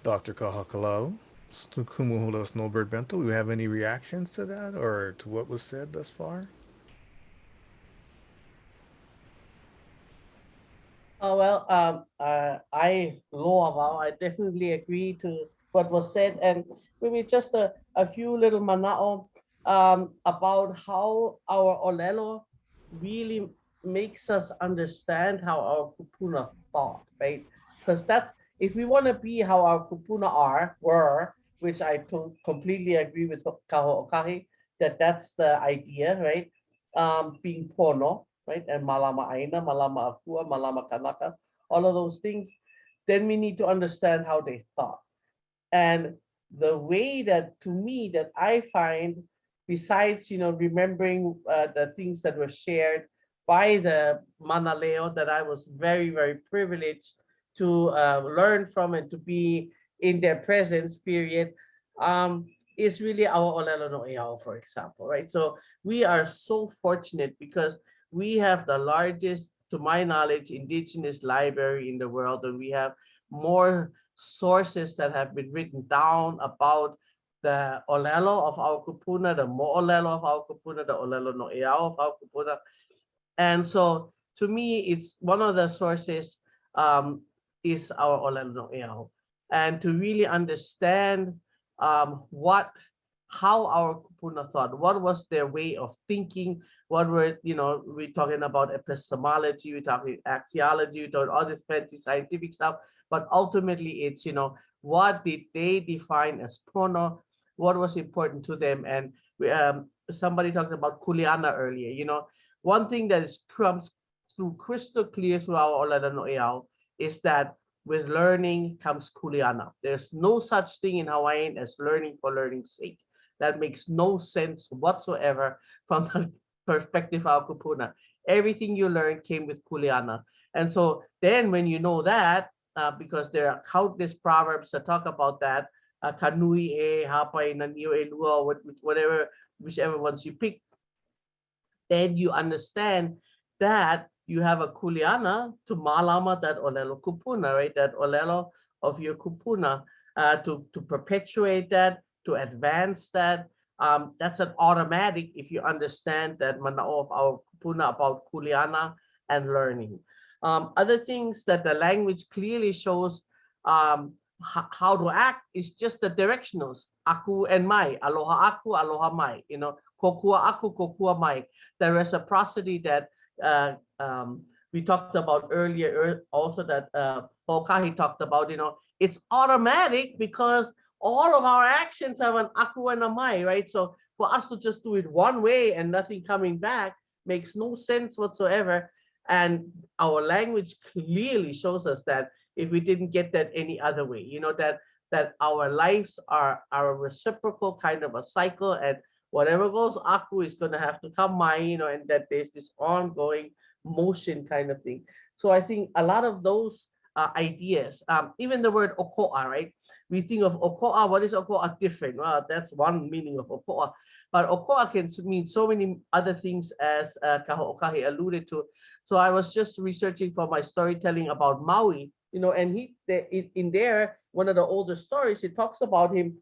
Dr. Kahakalau, Kumu hula Snowbird Bento. Do we have any reactions to that or to what was said thus far? Oh, well, I definitely agree to what was said, and maybe just a few little mana'o about how our ʻŌlelo really makes us understand how our kupuna thought, right? Because that's, if we want to be how our kupuna were, which I completely agree with Kahoʻokahi, that's the idea, right? Being pono, right? And malama aina, malama akua, malama kanaka, all of those things. Then we need to understand how they thought. And the way that, to me, that I find, besides, remembering the things that were shared by the manaleo that I was very, very privileged to learn from and to be in their presence, period, is really our ʻŌlelo no ʻeao, for example, right? So we are so fortunate because we have the largest, to my knowledge, indigenous library in the world, and we have more sources that have been written down about the ʻŌlelo of our kupuna, the mo'olelo of our kupuna, the ʻŌlelo no ʻeao of our kupuna. And so to me, it's one of the sources is our ʻŌlelo no ʻeao. And to really understand how our kupuna thought, what was their way of thinking, what were, we're talking about epistemology, we're talking axiology, we're talking all this fancy scientific stuff, but ultimately it's, what did they define as pono, what was important to them. And somebody talked about kuleana earlier, one thing that comes through crystal clear through our ʻŌlelo no ʻeao is that with learning comes kuleana. There's no such thing in Hawaiian as learning for learning's sake. That makes no sense whatsoever from the perspective of kupuna. Everything you learned came with kuleana. And so then when you know that, because there are countless proverbs that talk about that, kanui e, hapai na niu e lua, whatever, whichever ones you pick, then you understand that you have a kuleana to malama that ʻŌlelo kupuna, right? That ʻŌlelo of your kupuna, to perpetuate that, to advance that. That's an automatic if you understand that mana'o of our kupuna about kuleana and learning. Other things that the language clearly shows how to act is just the directionals, aku and mai, aloha aku, aloha mai, kokua aku, kokua mai. The reciprocity that we talked about earlier, also that Kahoʻokahi talked about, it's automatic because all of our actions have an aku and a mai, right? So for us to just do it one way and nothing coming back makes no sense whatsoever. And our language clearly shows us that if we didn't get that any other way, that our lives are a reciprocal kind of a cycle, and whatever goes aku is going to have to come mai, and that there's this ongoing motion kind of thing. So I think a lot of those ideas, even the word oko'a, right? We think of oko'a, what is oko'a different? Well, that's one meaning of oko'a. But oko'a can mean so many other things, as Kaho'okahi alluded to. So I was just researching for my storytelling about Maui, and in there, one of the older stories, it talks about him,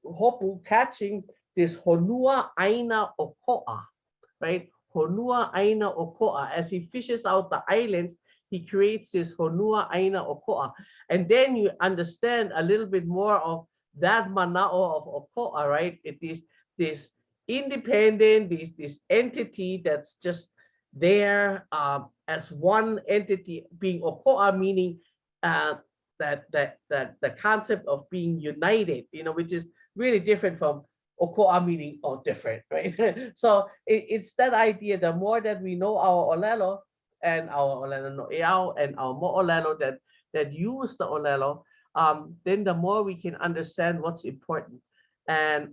Hopu, catching this honua aina oko'a, right? Honua aina oko'a. As he fishes out the islands, he creates this honua aina oko'a. And then you understand a little bit more of that mana'o of oko'a, right? It is this independent, this entity that's just there as one entity, being oko'a, meaning that the concept of being united, which is really different from oko'a, meaning different, right? So it's that idea. The more that we know our ʻŌlelo and our ʻŌlelo no ʻeao and our mo'olelo that use the ʻŌlelo, then the more we can understand what's important, and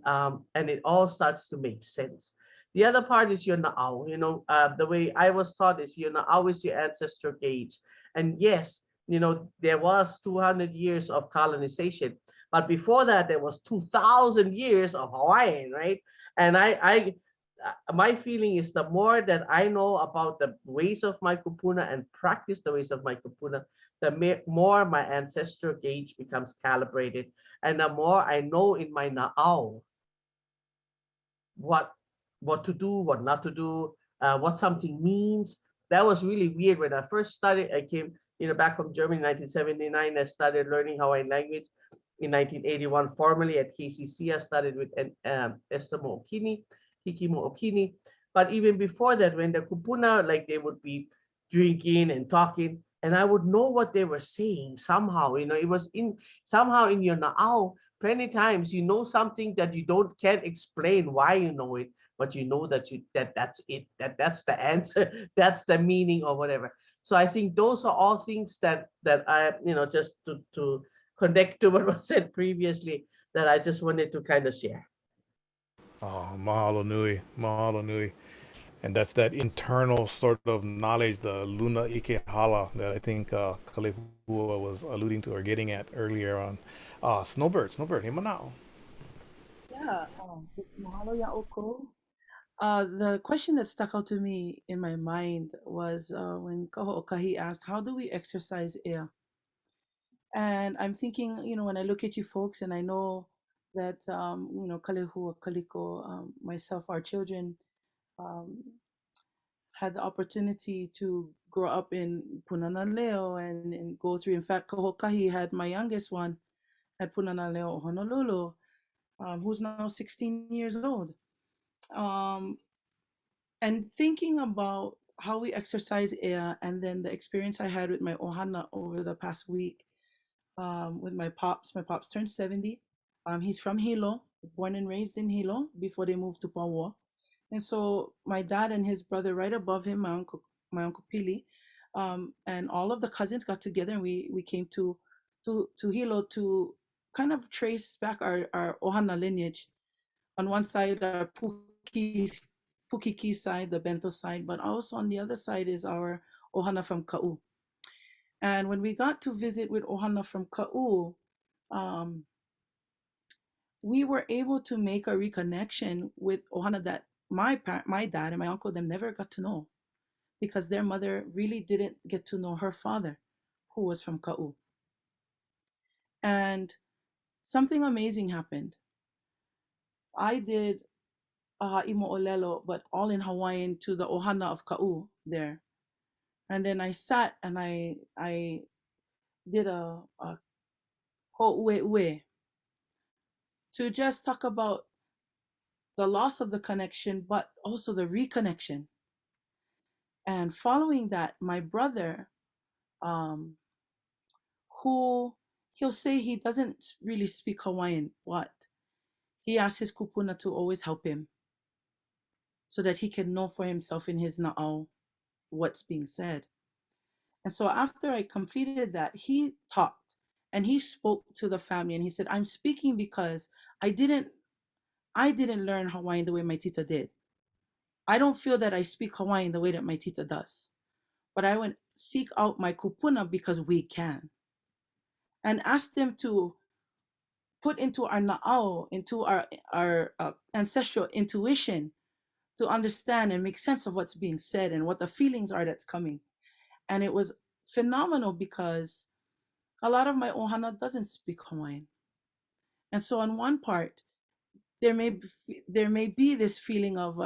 it all starts to make sense. The other part is your na'au. The way I was taught is your na'au is your ancestor gauge. And yes, there was 200 years of colonization, but before that, there was 2,000 years of Hawaiian, right? And my feeling is the more that I know about the ways of my kupuna and practice the ways of my kupuna, the more my ancestral gauge becomes calibrated, and the more I know in my na'au what to do, what not to do, what something means. That was really weird when I first started. I came, back from Germany in 1979. I started learning Hawaiian language in 1981 formally at KCC. I started with Estimo Okini, Hikimo Okini. But even before that, when the kupuna, like they would be drinking and talking, and I would know what they were saying somehow. It was somehow in your na'au. Plenty times you know something that you can't explain why you know it, but you know that that's it, that's the answer, that's the meaning or whatever. So I think those are all things that I, just to connect to what was said previously, that I just wanted to kind of share. Oh, mahalo nui, mahalo nui. And that's that internal sort of knowledge, the Luna Ike Hala, that I think Kalehua was alluding to or getting at earlier on. Snowbird, hey manao. Yeah, this mahalo ya oko. The question that stuck out to me in my mind was when Kahoʻokahi asked, "How do we exercise air?" And I'm thinking, when I look at you folks, and I know that Kalehua, Kaliko, myself, our children, um, had the opportunity to grow up in Punana Leo and go through. In fact, Kahoʻokahi had my youngest one at Punana Leo, Honolulu, who's now 16 years old. And thinking about how we exercise air, and then the experience I had with my ohana over the past week, with my pops. My pops turned 70. He's from Hilo, born and raised in Hilo before they moved to Paua. And so my dad and his brother right above him, my uncle Pili, and all of the cousins got together, and we came to Hilo to kind of trace back our ohana lineage. On one side, our Pukiki side, the Bento side, but also on the other side is our ohana from Ka'u. And when we got to visit with ohana from Ka'u, we were able to make a reconnection with ohana that my dad and my uncle them never got to know, because their mother really didn't get to know her father, who was from Ka'u. And something amazing happened. I did imo ʻŌlelo, but all in Hawaiian, to the ohana of Ka'u there. And then I sat and I did a ho'ue'ue to just talk about the loss of the connection, but also the reconnection. And following that, my brother, who he'll say he doesn't really speak Hawaiian, but he asks his kupuna to always help him so that he can know for himself in his na'au what's being said. And so after I completed that, he talked and he spoke to the family, and he said, "I'm speaking because I didn't learn Hawaiian the way my tita did. I don't feel that I speak Hawaiian the way that my tita does. But I went seek out my kupuna because we can. And ask them to put into our na'au, into our ancestral intuition, to understand and make sense of what's being said and what the feelings are that's coming." And it was phenomenal because a lot of my ohana doesn't speak Hawaiian. And so on one part, there may be this feeling of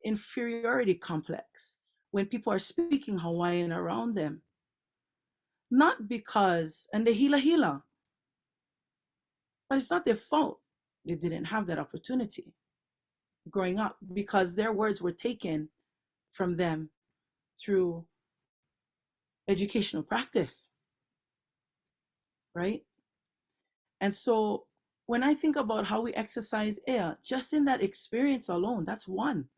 inferiority complex when people are speaking Hawaiian around them. Not because, and they hila, but it's not their fault. They didn't have that opportunity growing up because their words were taken from them through educational practice, right? And so when I think about how we exercise air, just in that experience alone, that's one.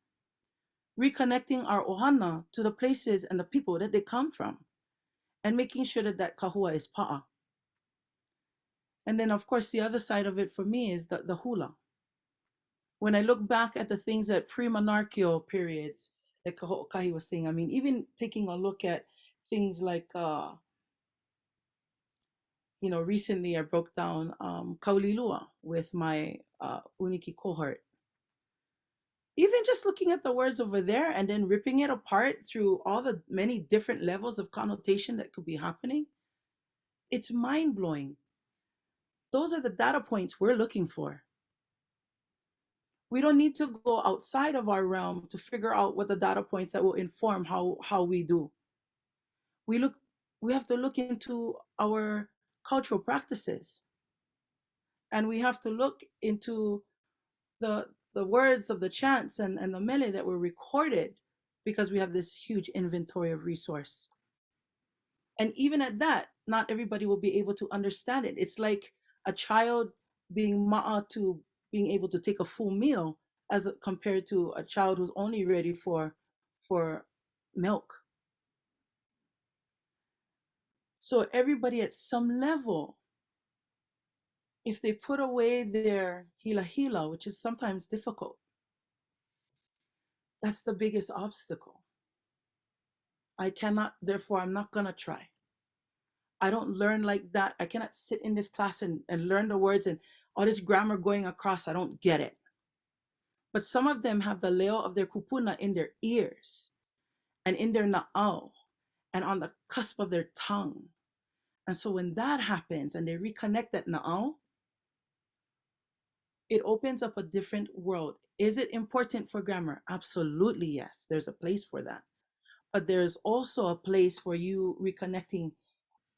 Reconnecting our ohana to the places and the people that they come from, and making sure that that kahua is pa'a. And then, of course, the other side of it for me is the hula. When I look back at the things at pre-monarchical periods that Kahoʻokahi was saying, I mean, even taking a look at things like, recently I broke down Kaulilua with my Uniki cohort. Even just looking at the words over there and then ripping it apart through all the many different levels of connotation that could be happening, It's mind-blowing. Those are the data points we're looking for. We don't need to go outside of our realm to figure out what the data points that will inform how we do. We have to look into our cultural practices, and we have to look into the words of the chants and the mele that were recorded, because we have this huge inventory of resource. And even at that, not everybody will be able to understand it. It's like a child being ma'a to being able to take a full meal, as compared to a child who's only ready for milk. So everybody at some level, if they put away their hila, which is sometimes difficult, that's the biggest obstacle. I cannot, therefore I'm not gonna try. I don't learn like that. I cannot sit in this class and learn the words and all this grammar going across. I don't get it. But some of them have the leo of their kupuna in their ears and in their na'au and on the cusp of their tongue. And so when that happens and they reconnect that na'au, it opens up a different world. Is it important for grammar? Absolutely, yes. There's a place for that. But there's also a place for you reconnecting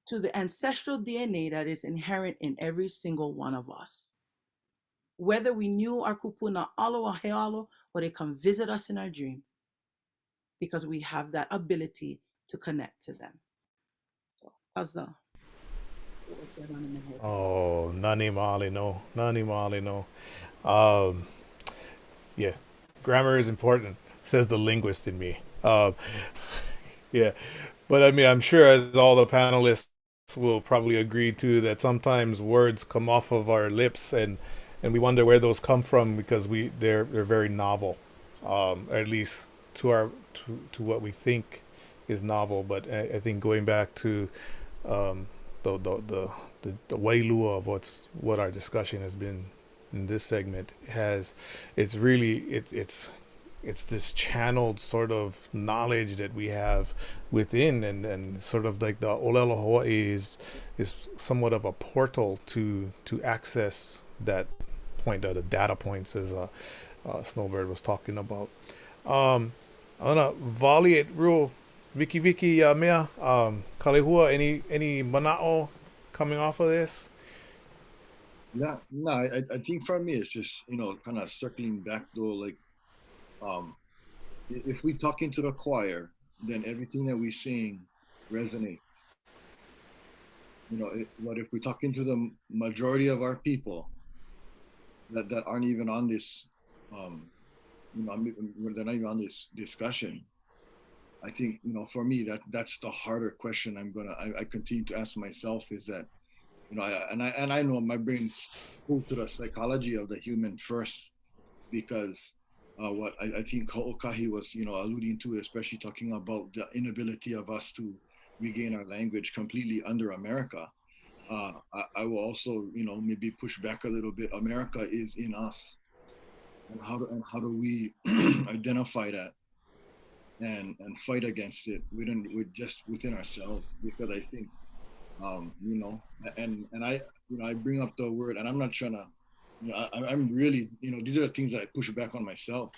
to the ancestral DNA that is inherent in every single one of us. Whether we knew our kupuna alo a healo, or they come visit us in our dream, because we have that ability to connect to them. So that's what was going on in my head. Oh, nani mali no. Yeah, grammar is important, says the linguist in me. Yeah, but I mean, I'm sure as all the panelists will probably agree too, that sometimes words come off of our lips and we wonder where those come from, because they're very novel, at least to what we think is novel. But I think going back to the wailua of what our discussion has been in this segment it's this channeled sort of knowledge that we have within, and sort of like the ʻŌlelo Hawaii is somewhat of a portal to access that point, the data points, as Snowbird was talking about. I'm gonna volley it real Vicky mea. Kalehua, any mana'o coming off of this? Yeah, no, I think for me it's just, kind of circling back though, like, if we talk into the choir, then everything that we sing resonates. But if we talk into the majority of our people that aren't even on this, they're not even on this discussion, I think, for me, that's the harder question I continue to ask myself, is that, I know my brain's pulled to the psychology of the human first, because what I think Kahoʻokahi was, alluding to, especially talking about the inability of us to regain our language completely under America. I will also, maybe push back a little bit. America is in us, and how do we identify that and fight against it with just within ourselves? Because I think, and I bring up the word, and I'm not trying to. I'm really, these are the things that I push back on myself,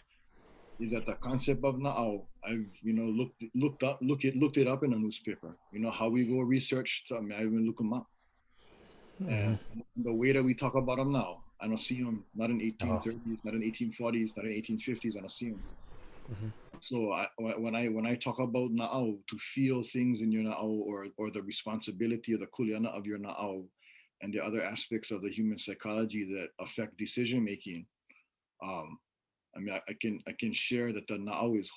is that the concept of na'au, I've, looked it up in a newspaper. How we go research something, I even look them up. And the way that we talk about them now, I don't see them, not in 1830s, not in 1840s, not in 1850s, I don't see them. So when I talk about na'au, to feel things in your na'au, or the responsibility of the kuleana of your na'au, and the other aspects of the human psychology that affect decision making, I can share that the na'au is,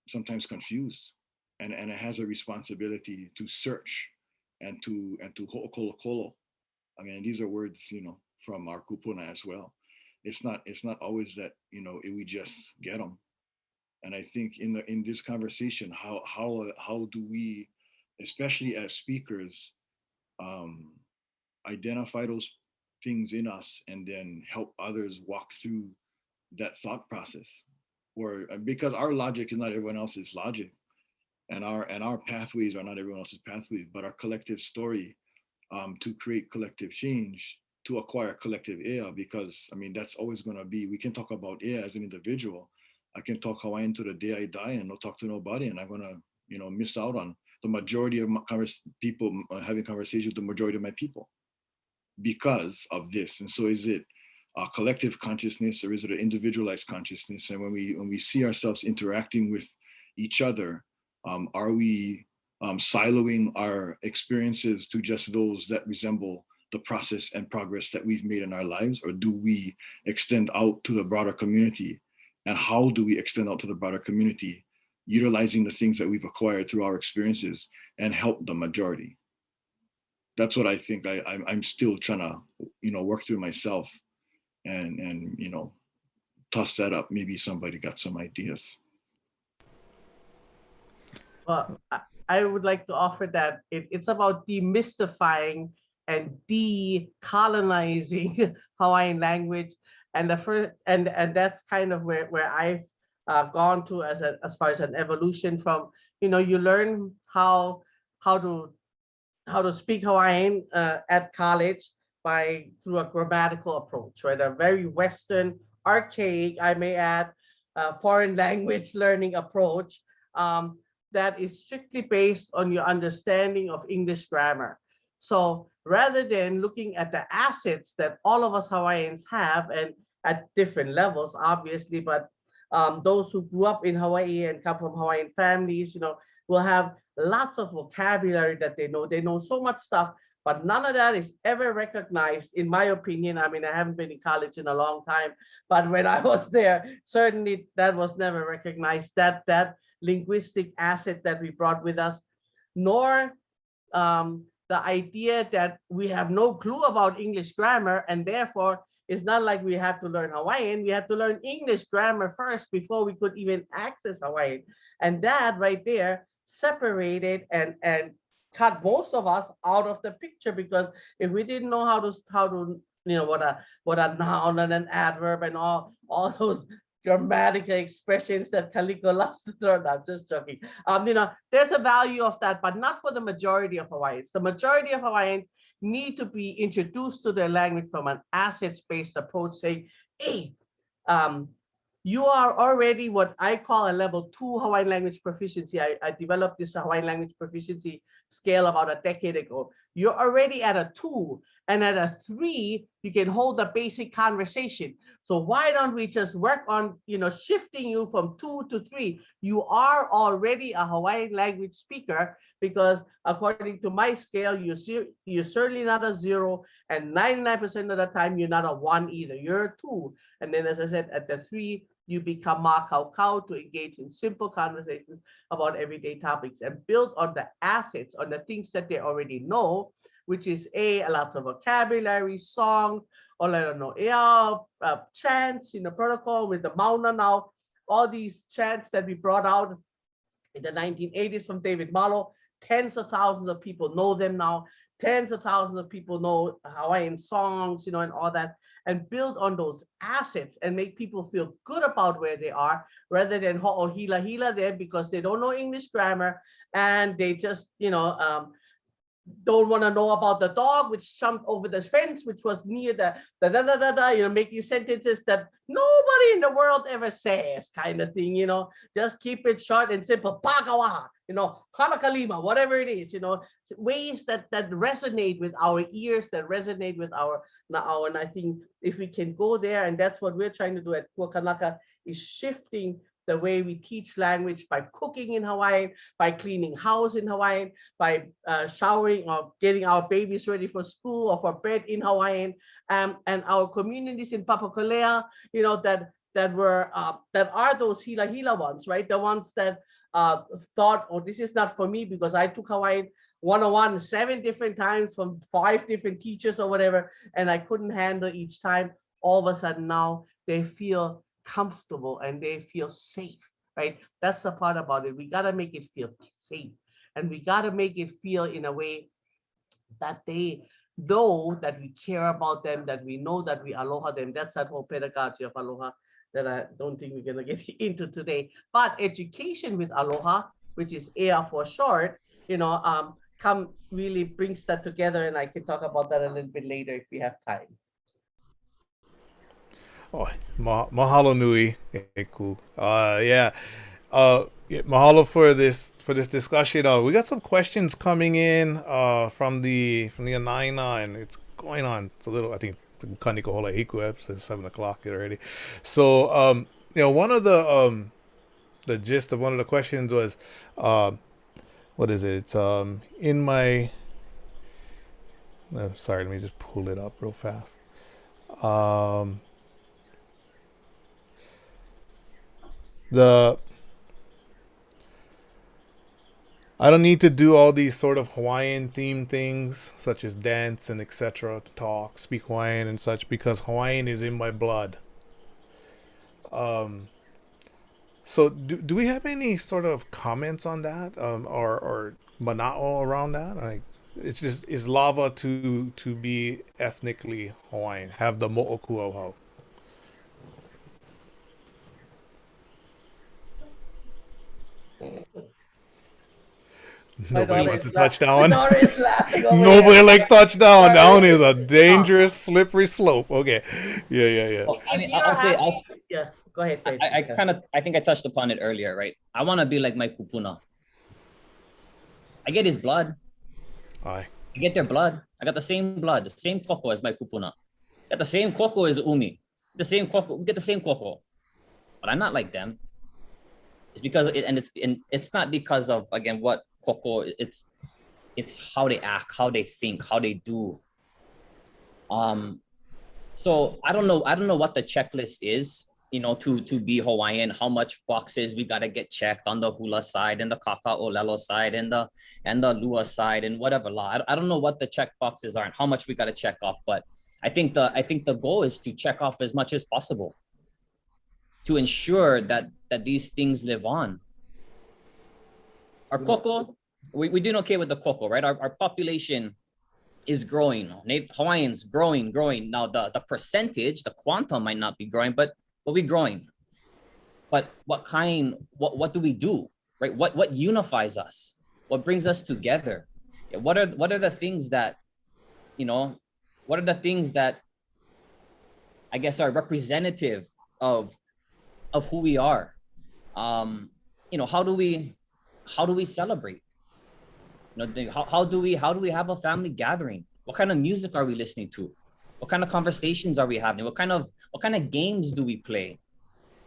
sometimes confused, and it has a responsibility to search and to ho'okolokolo. These are words, from our kupuna as well. It's not always that, we just get them. And I think in this conversation, how do we, especially as speakers, identify those things in us and then help others walk through that thought process? Or because our logic is not everyone else's logic, and our pathways are not everyone else's pathways, but our collective story to create collective change, to acquire collective ea, because I mean, that's always going to be, we can talk about ea as an individual. I can talk Hawaiian to the day I die and not talk to nobody, and I'm going to, you know, miss out on the majority of my people having conversations with the majority of my people because of this. And so is it a collective consciousness, or is it an individualized consciousness? And when we see ourselves interacting with each other, are we siloing our experiences to just those that resemble the process and progress that we've made in our lives, or do we extend out to the broader community? And how do we extend out to the broader community, utilizing the things that we've acquired through our experiences and help the majority? That's what I think I'm still trying to, you know, work through myself and you know, toss that up. Maybe somebody got some ideas. Well, I would like to offer that it's about demystifying and decolonizing Hawaiian language, and the first and that's kind of where I've gone to as far as an evolution from, you know, you learn how to speak Hawaiian at college through a grammatical approach, right? A very Western, archaic, I may add, foreign language learning approach that is strictly based on your understanding of English grammar. So rather than looking at the assets that all of us Hawaiians have, and at different levels, obviously, but those who grew up in Hawaii and come from Hawaiian families, you know, will have lots of vocabulary that they know. They know so much stuff, but none of that is ever recognized, in my opinion. I mean, I haven't been in college in a long time, but when I was there, certainly that was never recognized, that linguistic asset that we brought with us, nor the idea that we have no clue about English grammar, and therefore it's not like we have to learn Hawaiian. We have to learn English grammar first before we could even access Hawaiian. And that right there separated and cut most of us out of the picture, because if we didn't know how to you know, what a noun and an adverb and all those grammatical expressions that Kaliko loves to throw down, just joking. You know, there's a value of that, but not for the majority of Hawaiians. The majority of Hawaiians need to be introduced to their language from an assets-based approach, saying, hey, you are already what I call a level 2 Hawaiian language proficiency. I developed this Hawaiian language proficiency scale about a decade ago. You're already at a 2, and at a 3, you can hold a basic conversation. So why don't we just work on, you know, shifting you from 2 to 3? You are already a Hawaiian language speaker, because according to my scale, you're certainly not a 0, and 99% of the time you're not a 1 either. You're a 2. And then, as I said, at the 3, you become makau to engage in simple conversations about everyday topics and build on the assets, on the things that they already know, which is a lot of vocabulary, song, ʻŌlelo Ea, chants, you know, protocol with the mauna now, all these chants that we brought out in the 1980s from David Malo. Tens of thousands of people know them now. Tens of thousands of people know Hawaiian songs, you know, and all that, and build on those assets and make people feel good about where they are, rather than ho'ohila there because they don't know English grammar and they just, you know, don't want to know about the dog which jumped over the fence, which was near the you know, making sentences that nobody in the world ever says, kind of thing, you know. Just keep it short and simple. Pakawaha, you know, hanakalima, whatever it is, you know, ways that resonate with our ears, that resonate with our now. And I think if we can go there, and that's what we're trying to do at Kanaka, is shifting the way we teach language by cooking in Hawaiian, by cleaning house in Hawaiian, by showering or getting our babies ready for school or for bed in Hawaiian, and our communities in Papakolea, you know, that are those hila ones, right? The ones that thought, oh, this is not for me because I took Hawaiian 101 7 different times from 5 different teachers or whatever, and I couldn't handle each time. All of a sudden now they feel comfortable and they feel safe, right? That's the part about it. We got to make it feel safe, and we got to make it feel in a way that they know that we care about them, that we know that we aloha them. That's that whole pedagogy of aloha that I don't think we're going to get into today. But education with aloha which is Ea for short, come really brings that together, and I can talk about that a little bit later if we have time. Oh, mahalo nui, Eku. Yeah. Mahalo for this discussion. We got some questions coming in from the Anaina, and it's going on. It's a little, I think, Kaniko Hola Hiku episode 7:00 already. So one of the gist of one of the questions was what is it? It's in my sorry, let me just pull it up real fast. I don't need to do all these sort of Hawaiian themed things such as dance and etc. to talk, speak Hawaiian and such, because Hawaiian is in my blood. So do we have any sort of comments on that, or mana'o around that? Like, it's just, is lava to be ethnically Hawaiian, have the mo'oku auhau? Nobody wants to touch down. Nora's laughing over Nobody there. like touchdown. Nora Down is a is- dangerous, slippery slope. Okay, yeah. Well, I mean, If you're I'll say, happy- yeah, go ahead. Fred. I think I touched upon it earlier, right? I want to be like my kupuna. I get his blood. Aye. I get their blood. I got the same blood, the same koko as my kupuna. Got the same koko as umi. The same koko. We get the same koko. But I'm not like them. It's because it's not because of, again, what koko. It's how they act, how they think, how they do. So I don't know what the checklist is, to be Hawaiian, how much boxes we gotta get checked on the hula side and the ʻŌlelo side and the lua side and whatever law. I don't know what the check boxes are and how much we gotta check off, but I think the goal is to check off as much as possible to ensure that these things live on. Our koko, we're doing okay with the koko, right? Our population is growing. Hawaiians growing. Now the percentage, the quantum might not be growing, but we're growing. But what do we do, right? What unifies us? What brings us together? What are the things that, what are the things that I guess are representative of who we are? How do we celebrate? How do we have a family gathering? What kind of music are we listening to? What kind of conversations are we having? What kind of games do we play?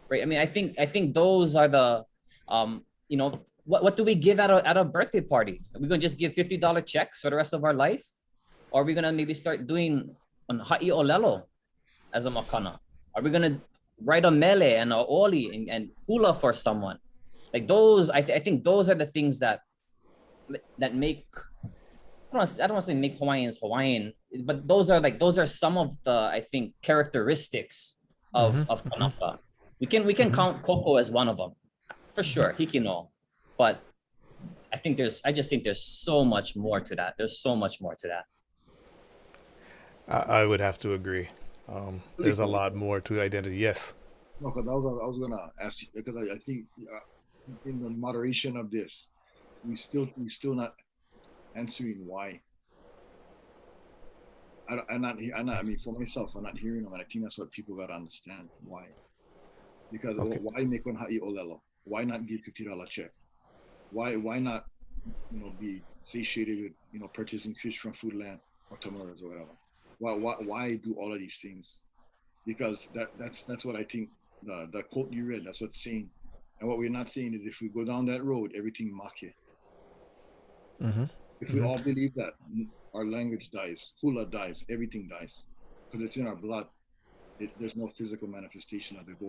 Right. I mean, I think those are the what do we give at a birthday party? Are we gonna just give $50 checks for the rest of our life? Or are we gonna maybe start doing an ha'i ʻŌlelo as a makana? Are we gonna write a mele and a oli and hula for someone? Like those, I think those are the things that make, I don't want to say make Hawaiians Hawaiian, but those are some of the, I think, characteristics of Kanaka. We can count Koko as one of them, for sure, Hikino, but I just think there's so much more to that. There's so much more to that. I would have to agree. There's a lot more to identity. Yes. No, because I was gonna ask you, because I think in the moderation of this, we still not answering why. I mean, for myself, I'm not hearing them, and I think that's what people gotta understand why. Because why make one ha'i ʻŌlelo? Why not give $50 check? Why not be satiated with purchasing fish from Foodland or Tamura's or whatever? Why do all of these things? Because that's what I think the quote you read, that's what's saying. And what we're not saying is if we go down that road, everything make. If we all believe that our language dies, hula dies, everything dies, because it's in our blood. There's no physical manifestation of it. But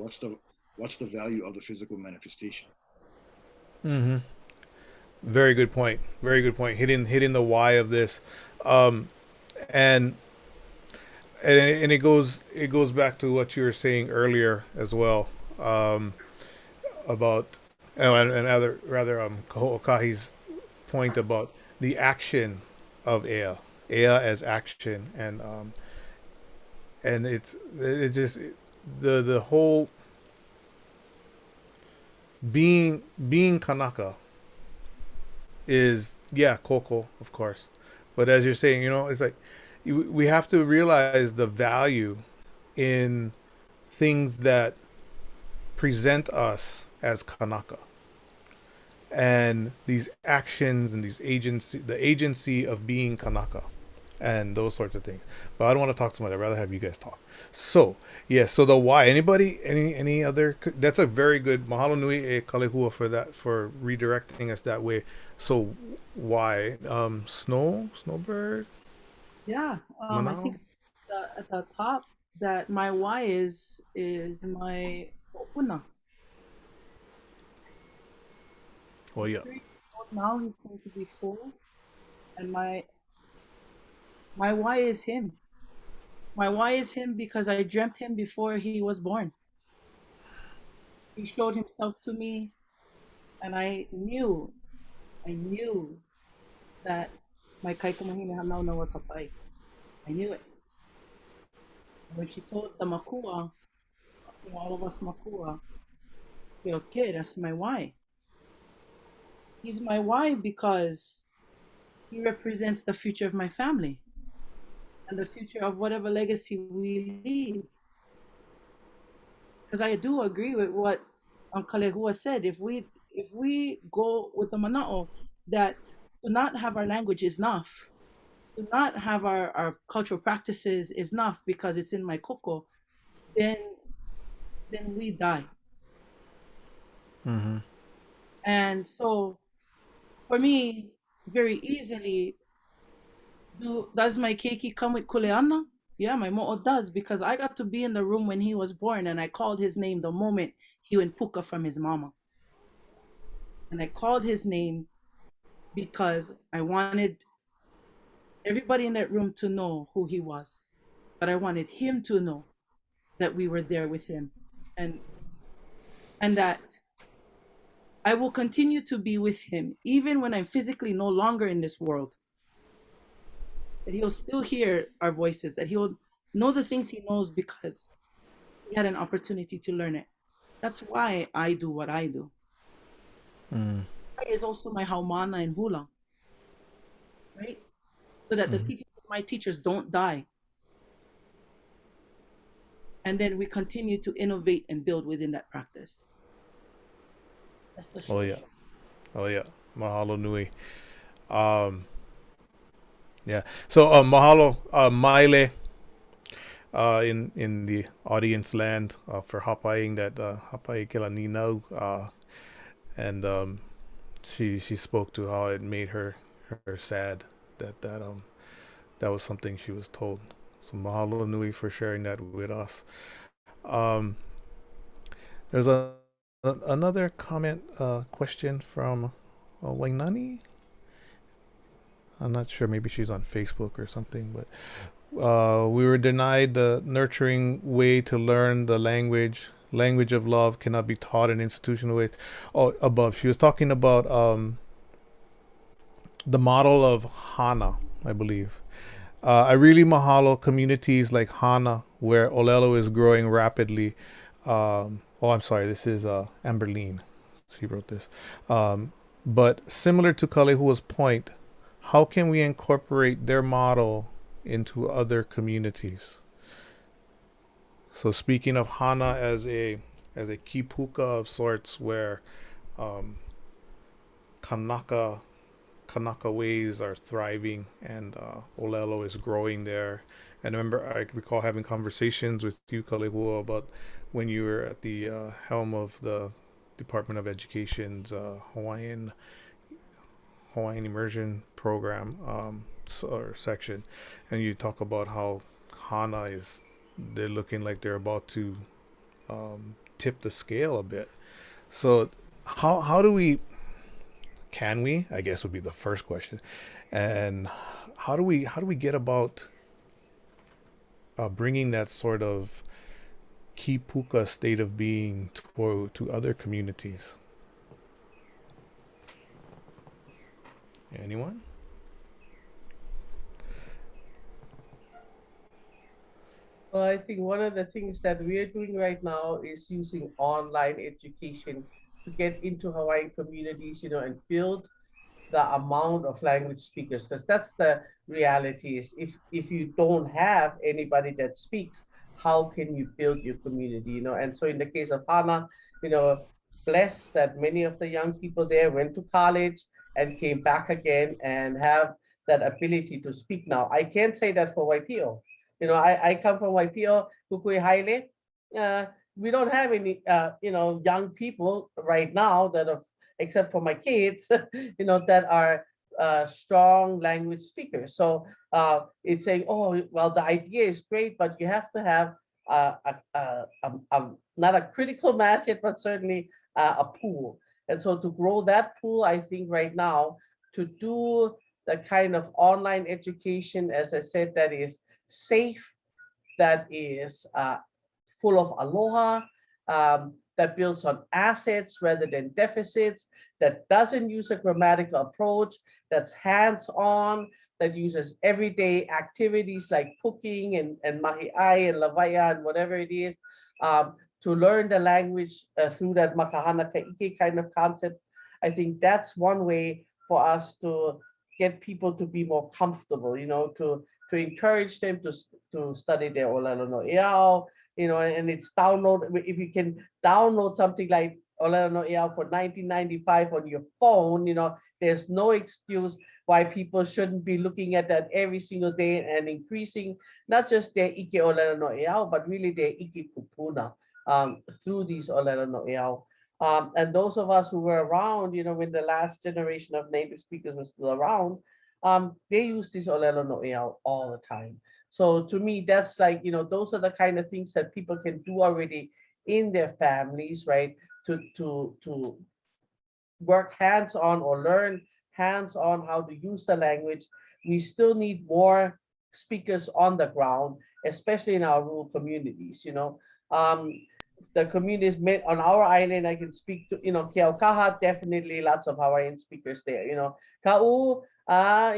what's the value of the physical manifestation? Very good point. Very good point. Hitting the why of this, and it goes back to what you were saying earlier as well, about Kahoʻokahi's point about the action of Ea as action, and it's just the whole being Kanaka is, yeah, koko, of course. But as you're saying, it's like we have to realize the value in things that present us as Kanaka, and these actions and the agency of being Kanaka, and those sorts of things. But I don't want to talk too much. I'd rather have you guys talk. So yeah, so the why. Anybody, any other? That's a very good mahalo nui e Kalehua for that, for redirecting us that way. So why? Snowbird. Yeah, I think at the top that my why is my opuna. Oh yeah. Now he's going to be 4, and my why is him. My why is him because I dreamt him before he was born. He showed himself to me, and I knew that my kaikumahine hanauna was Hawaii. I knew it. When she told the makua, all of us makua, okay, that's my why. He's my why because he represents the future of my family and the future of whatever legacy we leave. Because I do agree with what Kalehua said. If we go with the mana'o that to not have our language is enough, to not have our cultural practices is enough because it's in my koko, then we die. Mm-hmm. And so for me, very easily, does my keiki come with kuleana? Yeah, my mo'o does, because I got to be in the room when he was born, and I called his name the moment he went puka from his mama. And I called his name because I wanted everybody in that room to know who he was, but I wanted him to know that we were there with him, and that I will continue to be with him even when I'm physically no longer in this world. That he'll still hear our voices, that he'll know the things he knows because he had an opportunity to learn it. That's why I do what I do. Mm. Is also my haumana and hula, right? So that the teachers of my teachers don't die. And then we continue to innovate and build within that practice. That's the Oh yeah. Oh yeah. Mahalo nui. Yeah. So mahalo Maile in the audience land for hapaing that hapai kela ninau, and she spoke to how it made her sad that was something she was told. So mahalo nui for sharing that with us. There's another comment question from Wainani. I'm not sure. Maybe she's on Facebook or something. But we were denied the nurturing way to learn the language. Language of love cannot be taught in institutional ways. Oh, above. She was talking about the model of Hana, I believe. I really mahalo communities like Hana, where ʻŌlelo is growing rapidly. I'm sorry. This is Amberline. She wrote this. But similar to Kalehua's point, how can we incorporate their model into other communities? So speaking of Hana as a kipuka of sorts, where Kanaka ways are thriving and ʻŌlelo is growing there. And I recall having conversations with you, Kalehua, about when you were at the helm of the Department of Education's Hawaiian immersion program or section, and you talk about how Hana they're looking like they're about to tip the scale a bit. So how do we, can we, I guess would be the first question, and how do we get about bringing that sort of kipuka state of being to other communities? Anyone? Well, I think one of the things that we're doing right now is using online education to get into Hawaiian communities, and build the amount of language speakers, because that's the reality is if you don't have anybody that speaks, how can you build your community, you know? And so in the case of Hana, you know, blessed that many of the young people there went to college and came back again and have that ability to speak now. I can't say that for Waipio. You know, I come from Waipio, Kukui Haile. We don't have any, you know, young people right now that are, except for my kids, you know, that are strong language speakers. So it's saying, oh, well, the idea is great, but you have to have not a critical mass yet, but certainly a pool. And so to grow that pool, I think right now, to do the kind of online education, as I said, that is safe, that is full of aloha, that builds on assets rather than deficits, that doesn't use a grammatical approach, that's hands-on, that uses everyday activities like cooking and mahi'ai and lawai'a and whatever it is, to learn the language through that makahana ka'ike kind of concept. I think that's one way for us to get people to be more comfortable, you know, to encourage them to study their ʻŌlelo no ʻeao, you know, and it's download. If you can download something like ʻŌlelo no ʻeao for $19.95 on your phone, you know, there's no excuse why people shouldn't be looking at that every single day and increasing not just their ike ʻŌlelo no ʻeao, but really their ike kupuna through these ʻŌlelo no ʻeao. And those of us who were around, you know, when the last generation of native speakers was still around, they use this ʻŌlelo no ʻeao all the time. So to me, that's like, you know, those are the kind of things that people can do already in their families, right? To work hands-on or learn hands-on how to use the language. We still need more speakers on the ground, especially in our rural communities, you know. The communities on our island, I can speak to, you know, Keaukaha, definitely lots of Hawaiian speakers there, you know. Ka'u,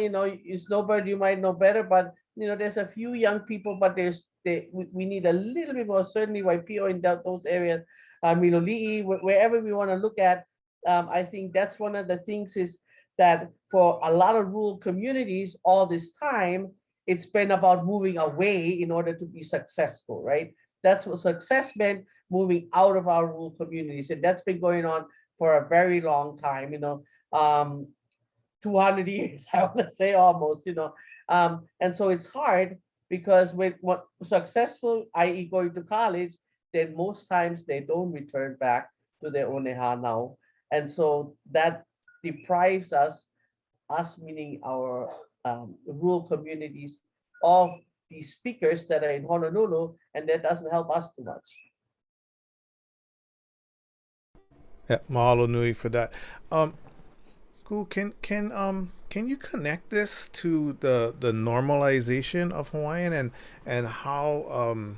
you know, Snowbird, you might know better, but you know, there's a few young people, but we need a little bit more, certainly Waipio in those areas, Miloli'i, wherever we want to look at. I think that's one of the things is that for a lot of rural communities all this time, it's been about moving away in order to be successful, right? That's what success meant, moving out of our rural communities. And that's been going on for a very long time, you know, 200 years, I want to say almost, you know. And so it's hard because when what successful, i.e. going to college, then most times they don't return back to their oneha now. And so that deprives us meaning our rural communities, of these speakers that are in Honolulu, and that doesn't help us too much. Yeah, mahalo nui for that. Cool. Can you connect this to the normalization of Hawaiian and how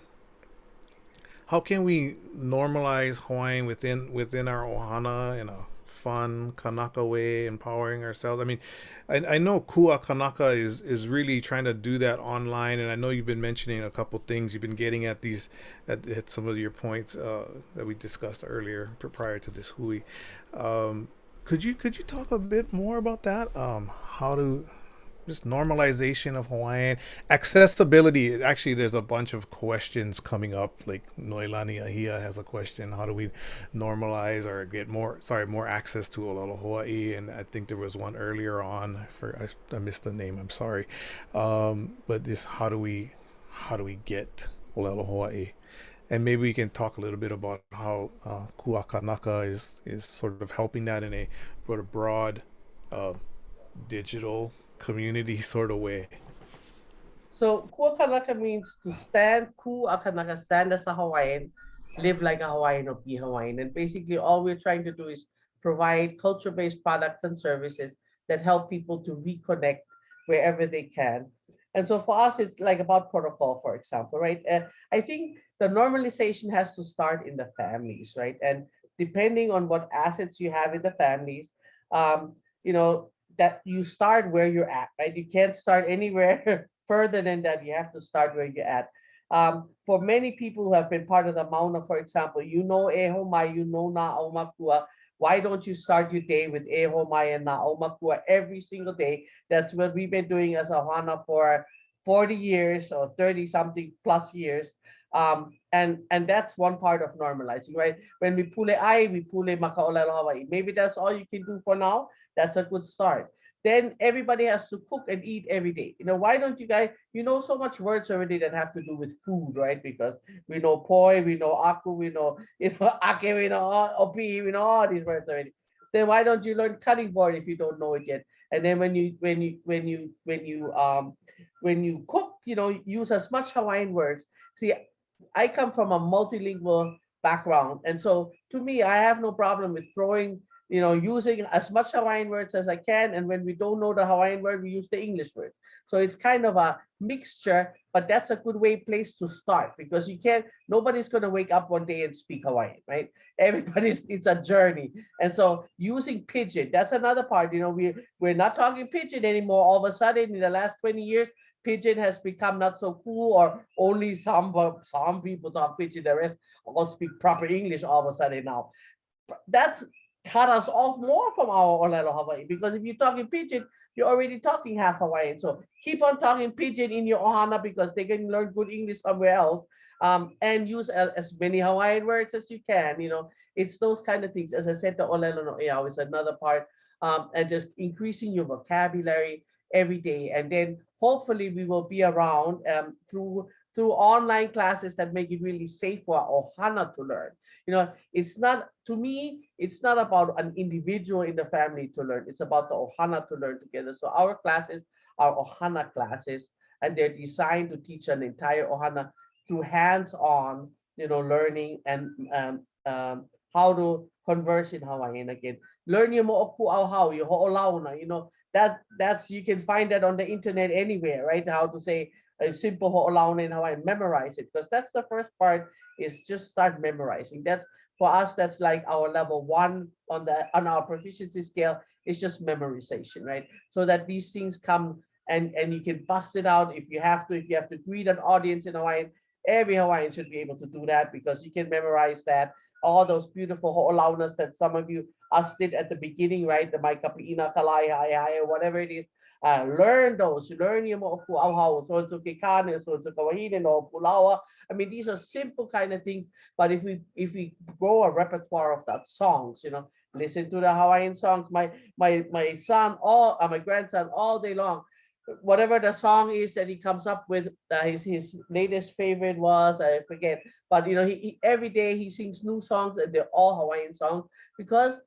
can we normalize Hawaiian within our ohana in a fun Kanaka way, empowering ourselves? I mean, I know Kua Kanaka is really trying to do that online, and I know you've been mentioning a couple things. You've been getting at these at some of your points that we discussed earlier prior to this hui. Could you talk a bit more about that? How to just normalization of Hawaiian accessibility. Actually, there's a bunch of questions coming up. Like Noelani Ahia has a question: how do we normalize or get more access to ʻŌlelo Hawaii? And I think there was one earlier on. I missed the name. I'm sorry. But this how do we get ʻŌlelo Hawaii? And maybe we can talk a little bit about how Kua Kanaka is sort of helping that in a sort of broad digital community sort of way. So Kua Kanaka means to stand, Kua Kanaka, stand as a Hawaiian, live like a Hawaiian or be Hawaiian. And basically all we're trying to do is provide culture-based products and services that help people to reconnect wherever they can. And so for us, it's like about protocol, for example, right? I think the normalization has to start in the families, right? And depending on what assets you have in the families, you know, that you start where you're at, right? You can't start anywhere further than that. You have to start where you're at. For many people who have been part of the Mauna, for example, you know Ehomai, you know Na Aumakua, Why don't you start your day with e ho mai and na o makua every single day? That's what we've been doing as a Ohana for 40 years or 30 something plus years. And that's one part of normalizing, right? When we pule ai, we pule makaʻōlelo Hawaii. Maybe that's all you can do for now. That's a good start. Then everybody has to cook and eat every day. Why don't you guys, so much words already that have to do with food, right? Because we know poi, we know aku, we know, ake, we know opi, we know all these words already. Then why don't you learn cutting board if you don't know it yet? And then when you cook, use as much Hawaiian words. See, I come from a multilingual background, and so to me, I have no problem with throwing, using as much Hawaiian words as I can. And when we don't know the Hawaiian word, we use the English word. So it's kind of a mixture, but that's a good place to start, because nobody's going to wake up one day and speak Hawaiian, right? It's a journey. And so using pidgin, that's another part. We're not talking pidgin anymore. All of a sudden, in the last 20 years, pidgin has become not so cool, or only some people talk pidgin, the rest all speak proper English all of a sudden now. That cut us off more from our ʻŌlelo Hawaii, because if you're talking pidgin, you're already talking half Hawaiian. So keep on talking pidgin in your ohana, because they can learn good English somewhere else, and use as many Hawaiian words as you can. It's those kind of things. As I said, the ʻŌlelo no ea is another part, and just increasing your vocabulary every day. And then hopefully we will be around through online classes that make it really safe for ohana to learn. It's not, to me, it's not about an individual in the family to learn. It's about the ohana to learn together. So our classes are ohana classes, and they're designed to teach an entire ohana through hands-on, learning and how to converse in Hawaiian again. Learn your mo'oku au hau, your ho'olauna, that's you can find that on the internet anywhere, right? How to say a simple ho'olauna in Hawaiian, memorize it, because that's the first part, is just start memorizing. That for us, that's like our level 1 on our proficiency scale, is just memorization, right? So that these things come and you can bust it out if you have to greet an audience in Hawaiian. Every Hawaiian should be able to do that, because you can memorize that. All those beautiful ho'olaunas that some of you did at the beginning, right? The maikapi'ina kalaihaehae, or whatever it is. Learn those. Learn your mo'oku au hau, so it's kekane, so it's kawahine no pulawa. I mean, these are simple kind of things. But if we grow a repertoire of that songs, listen to the Hawaiian songs. My son, my grandson, all day long, whatever the song is that he comes up with, his latest favorite was, I forget, but he every day he sings new songs, and they're all Hawaiian songs, because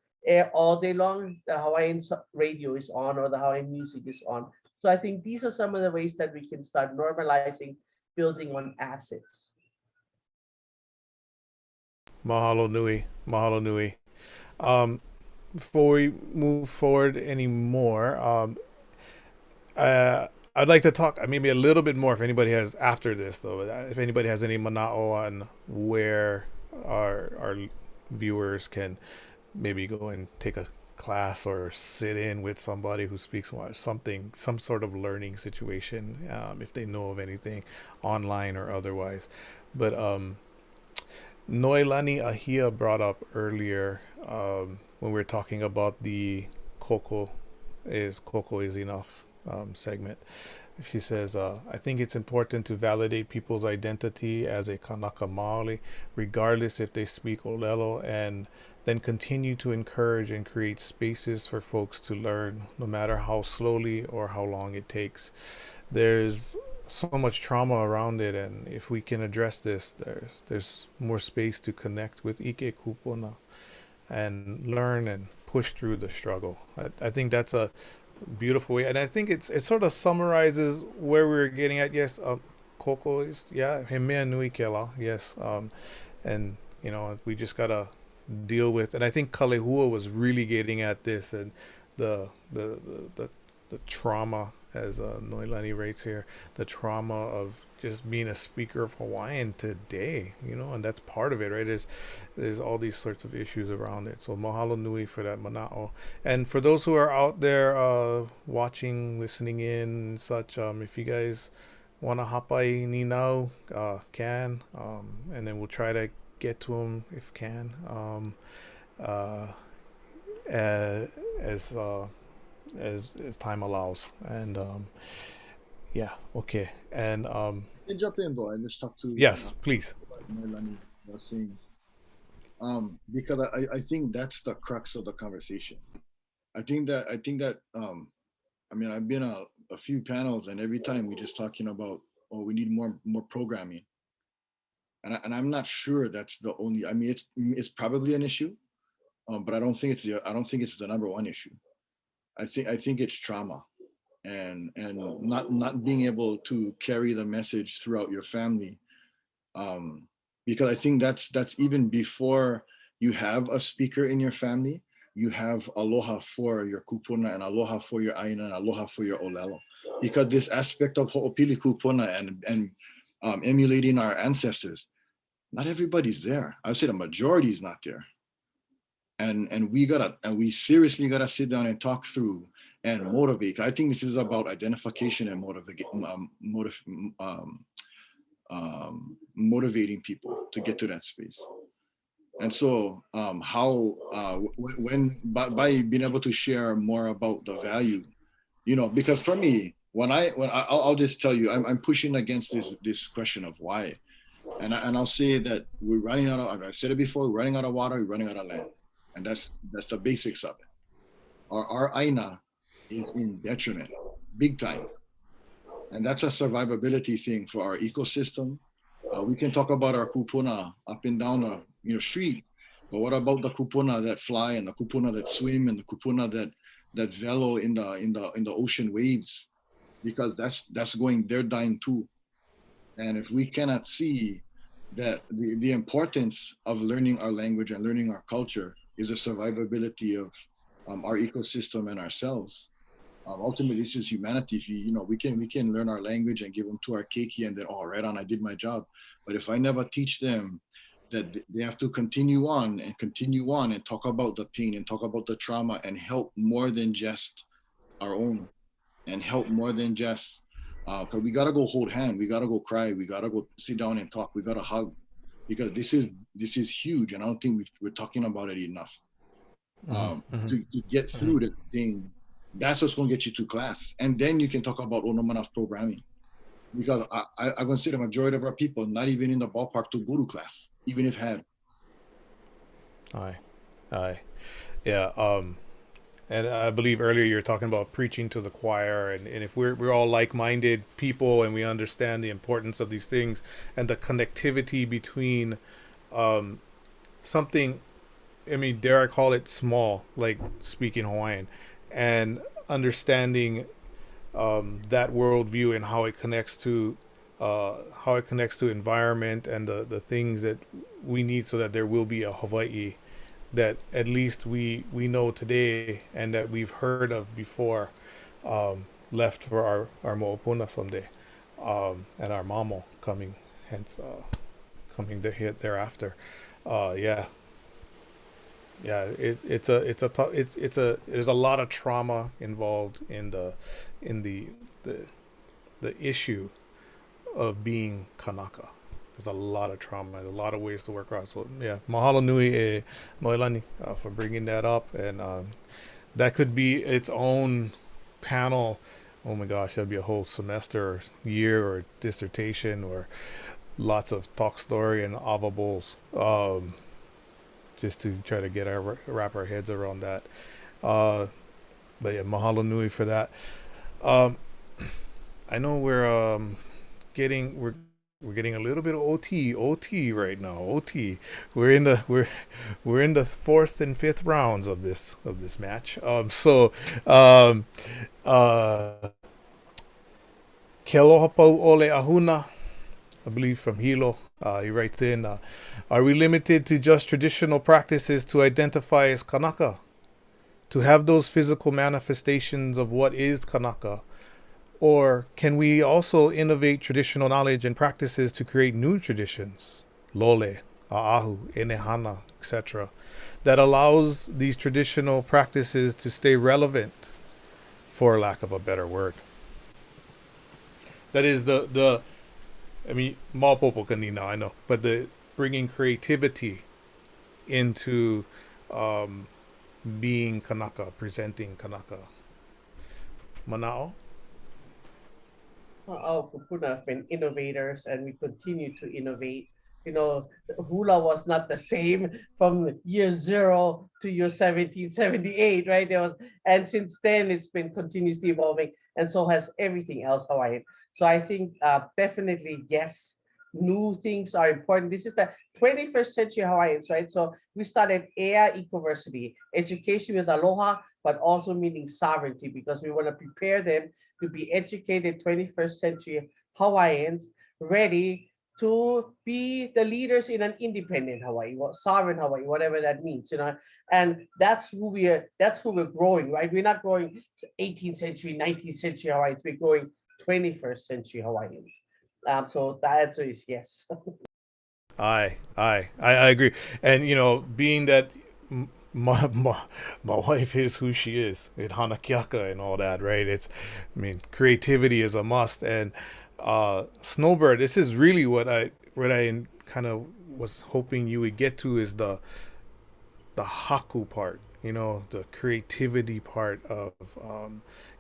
all day long the Hawaiian radio is on, or the Hawaiian music is on. So I think these are some of the ways that we can start normalizing, building on assets. Mahalo nui, mahalo nui. Before we move forward anymore, I'd like to talk maybe a little bit more, if anybody has, after this though, if anybody has any mana'o on where our viewers can maybe go and take a class or sit in with somebody who speaks some sort of learning situation, if they know of anything online or otherwise. But Noelani Ahia brought up earlier, when we were talking about the Koko is enough segment. She says, I think it's important to validate people's identity as a Kanaka Maoli, regardless if they speak ʻŌlelo, and then continue to encourage and create spaces for folks to learn, no matter how slowly or how long it takes. There's so much trauma around it, and if we can address this, there's more space to connect with Ike Kupuna and learn and push through the struggle. I think that's a beautiful way, and I think it sort of summarizes where we're getting at. Yes, Koko is, yeah, he mea nui ke la, yes, and we just gotta deal with, and I think Kalehua was really getting at this, and the trauma, as Noelani writes here, the trauma of just being a speaker of Hawaiian today, and that's part of it, right? There's all these sorts of issues around it. So mahalo nui for that mana'o. And for those who are out there watching, listening in and such, if you guys want to hapai ni now, can, and then we'll try to get to them if can. as time allows. And yeah, okay. And Can I jump in, bro, and just talk to yes, please. what Noelani was saying. Because I think that's the crux of the conversation. I think that I mean, I've been a few panels, and every time we're just talking about, oh, we need more programming, and I'm not sure that's the only. I mean, it's probably an issue, but I don't think it's the number one issue. I think it's trauma, and not being able to carry the message throughout your family, because I think that's even before you have a speaker in your family. You have aloha for your kupuna, and aloha for your aina, and aloha for your ʻŌlelo, because this aspect of ho'opili kupuna and emulating our ancestors, not everybody's there. I would say the majority is not there, and we seriously gotta sit down and talk through and motivate. I think this is about identification and motivating people to get to that space. And so by being able to share more about the value, because for me, I'll just tell you, I'm pushing against this question of why. And I'll say that we're running out of, I said it before, we're running out of water, we're running out of land. And that's the basics of it. Our aina is in detriment, big time. And that's a survivability thing for our ecosystem. We can talk about our kupuna up and down the street, but what about the kupuna that fly, and the kupuna that swim, and the kupuna that velo in the ocean waves? Because they're dying too. And if we cannot see that the importance of learning our language and learning our culture is the survivability of our ecosystem and ourselves. Ultimately, this is humanity. If we can learn our language and give them to our keiki, and then, oh, right on, I did my job. But if I never teach them that they have to continue on and talk about the pain and talk about the trauma and help more than just our own, and help more than just, because we gotta go hold hand, we gotta go cry, we gotta go sit down and talk, we gotta hug, because this is huge, and I don't think we're talking about it enough. To get through the thing. That's what's going to get you to class. And then you can talk about onomana's programming. Because I'm going to say the majority of our people not even in the ballpark to guru class, even if had. Aye. Yeah. And I believe earlier you were talking about preaching to the choir, and if we're all like-minded people and we understand the importance of these things and the connectivity between something, I mean, dare I call it small, like speaking Hawaiian, and understanding that worldview and how it connects to environment and the things that we need, so that there will be a Hawaii that at least we know today and that we've heard of before, left for our mo'opuna someday, and our mamo coming thereafter. There's a lot of trauma involved in the issue of being Kanaka. There's a lot of trauma, a lot of ways to work out. So yeah, mahalo nui e Noelani for bringing that up, and that could be its own panel. Oh my gosh, that'd be a whole semester or year or dissertation, or lots of talk story and ava bowls. Just to try to wrap our heads around that. But yeah, mahalo nui for that. I know we're getting a little bit of OT right now. OT. We're in the fourth and fifth rounds of this match. Ke aloha pau ole ahuna, I believe from Hilo. He writes in, are we limited to just traditional practices to identify as Kanaka? To have those physical manifestations of what is Kanaka? Or can we also innovate traditional knowledge and practices to create new traditions, lole, a'ahu, enehana, etc., that allows these traditional practices to stay relevant, for lack of a better word? That is I mean, maopopo kanina, I know, but bringing creativity into being Kanaka, presenting Kanaka. Manao? Oh, Kupuna have been innovators, and we continue to innovate. You know, hula was not the same from year 0 to year 1778, right? There was, and since then it's been continuously evolving, and so has everything else Hawaiian. So I think definitely yes, new things are important. This is the 21st century Hawaiians, right? So we started Ea Ecoversity, education with aloha, but also meaning sovereignty, because we want to prepare them to be educated 21st century Hawaiians ready to be the leaders in an independent Hawaii, sovereign Hawaii, whatever that means, you know. And that's who we are, that's who we're growing, right? We're not growing 18th century, 19th century Hawaiians, we're growing 21st century Hawaiians. So the answer is yes. I agree. And, you know, being that my wife is who she is, in Hanakiaka and all that, right? I mean, creativity is a must. And Snowbird, this is really what I kind of was hoping you would get to, is the haku part, you know, the creativity part of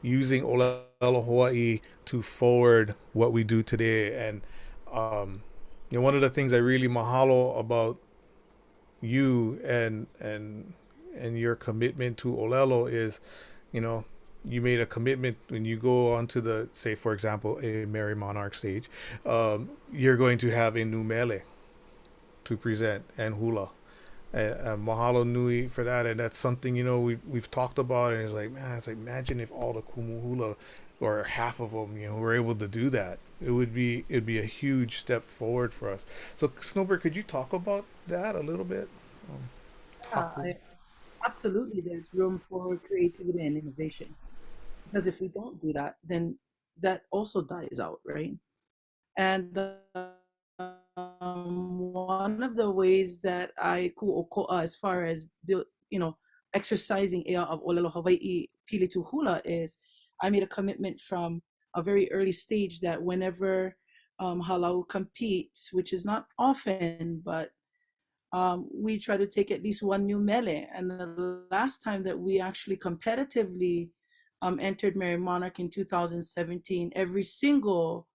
using ʻŌlelo Hawaii to forward what we do today. And you know, one of the things I really mahalo about you and your commitment to ʻŌlelo is, you know, you made a commitment when you go onto the, say for example, a Merry Monarch stage, you're going to have a numele to present and hula. And mahalo nui for that. And that's something, you know, we've talked about, and it's like, man, it's like, imagine if all the kumu hula, or half of them, you know, were able to do that. It'd be a huge step forward for us. So Snowbird, could you talk about that a little bit? Haku. Absolutely, there's room for creativity and innovation. Because if we don't do that, then that also dies out, right? And one of the ways that I ku'oko'a as far as build, you know, exercising ea of ʻŌlelo Hawaiʻi pilitu hula is, I made a commitment from a very early stage that whenever halau competes, which is not often, but we try to take at least one new mele. And the last time that we actually competitively entered Merry Monarch in 2017, every single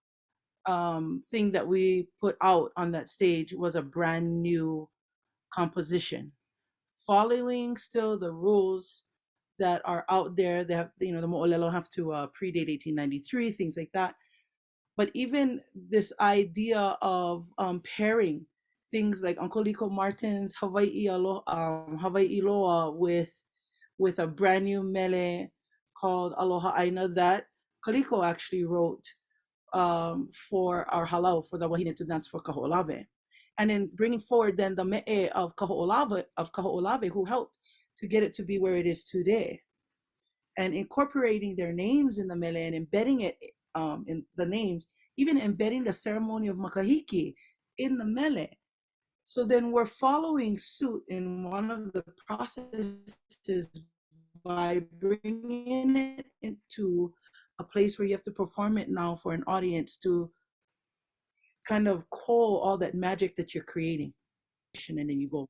thing that we put out on that stage was a brand new composition, following still the rules that are out there. They have, you know, the mo'olelo have to predate 1893, things like that. But even this idea of pairing things like Uncle Liko Martin's Hawaii Loa with a brand new mele called Aloha Aina that Kaliko actually wrote for our halau, for the wahine to dance for Kaho'olave. And then bringing forward then the me'e of Kaho'olave, who helped to get it to be where it is today. And incorporating their names in the mele and embedding it in the names, even embedding the ceremony of makahiki in the mele. So then we're following suit in one of the processes by bringing it into a place where you have to perform it now for an audience to kind of call all that magic that you're creating. And then you go.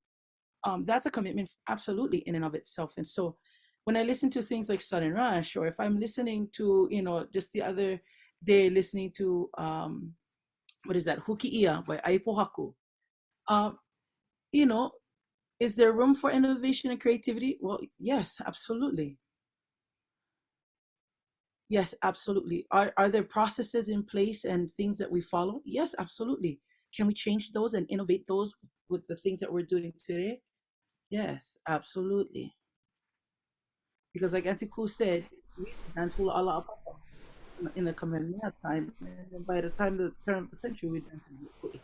That's a commitment, absolutely, in and of itself. And so when I listen to things like Sudden Rush, or if I'm listening to, you know, just the other day listening to, what is that, Huki'ia by Aipo Haku, you know, is there room for innovation and creativity? Well, yes, absolutely. Yes, absolutely. Are there processes in place and things that we follow? Yes, absolutely. Can we change those and innovate those with the things that we're doing today? Yes, absolutely. Because like Auntie Koo said, we used to dance hula ala apapa in the Kamehameha time, and by the time the turn of the century, we danced in hula.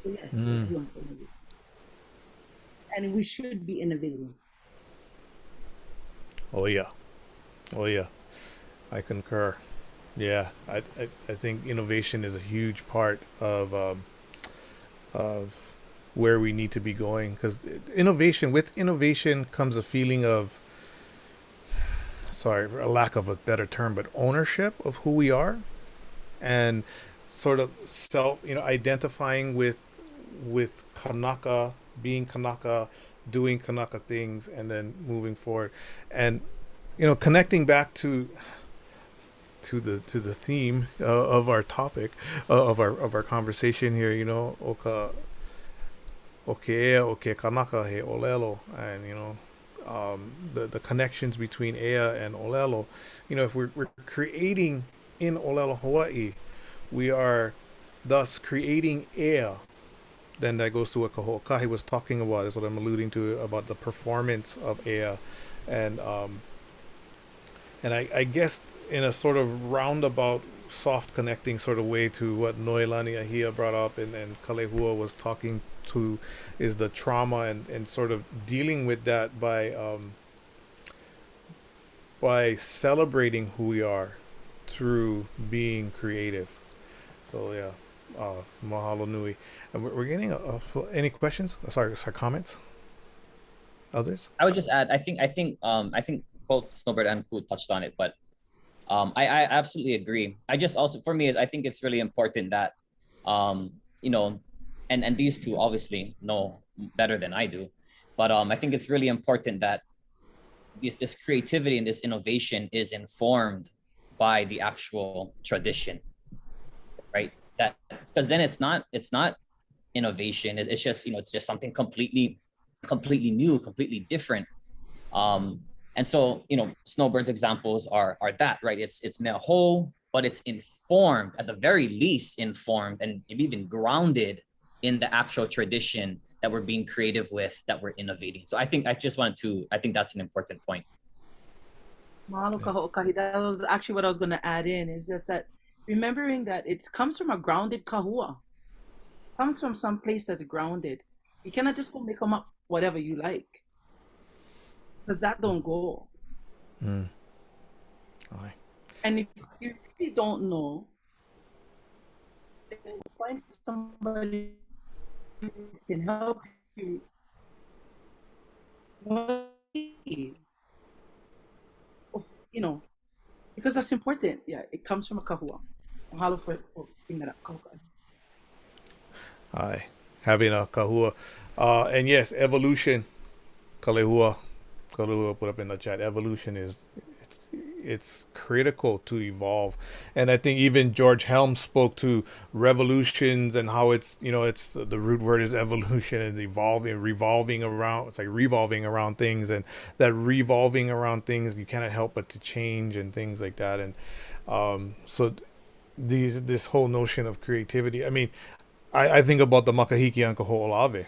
So yes, there's room for innovation. And we should be innovating. Oh yeah, oh yeah, I concur. Yeah, I think innovation is a huge part of where we need to be going, because with innovation comes a feeling of, sorry, a lack of a better term, but ownership of who we are, and sort of self, you know, identifying with Kanaka being Kanaka, doing Kanaka things, and then moving forward. And you know, connecting back to the theme of our topic, of our conversation here, you know, oke ea, oke Kanaka he ʻŌlelo, and you know, the connections between Ea and ʻŌlelo. You know, if we're creating in ʻŌlelo Hawaii, we are thus creating Ea. Then that goes to what Kahoʻokahi was talking about, is what I'm alluding to, about the performance of Ea. And I guess in a sort of roundabout, soft connecting sort of way to what Noelani Ahia brought up and Kalehua was talking to, is the trauma and sort of dealing with that by celebrating who we are through being creative. So yeah, mahalo nui. And we're getting any questions? Sorry, comments? Others? I would just add, I think both Snowbird and Ku touched on it, but I absolutely agree. I just also, for me, I think it's really important that, you know, and these two obviously know better than I do, but I think it's really important that this creativity and this innovation is informed by the actual tradition, right? That, because then it's not innovation. It's just, you know, it's just something completely new, completely different. And so, you know, Snowbird's examples are that, right? It's mea hou, but it's informed, at the very least informed, and maybe even grounded in the actual tradition that we're being creative with, that we're innovating. So I think that's an important point. Mahalo Kahoʻokahi. That was actually what I was going to add in, is just that remembering that it comes from a grounded kahua. Comes from some place that's grounded. You cannot just go make them up whatever you like, because that don't go. Right. And if you really don't know, then find somebody who can help you. You know, because that's important. Yeah, it comes from a kahua. Mahalo for bringing that up, Kaho'okahi. Aye, having a kahua. And yes, evolution. Kalehua put up in the chat. Evolution it's critical to evolve. And I think even George Helms spoke to revolutions and how it's, you know, it's the root word is evolution and revolving around. It's like revolving around things, and that revolving around things, you cannot help but to change and things like that. And so this whole notion of creativity. I mean, I think about the makahiki on Kaho'olave.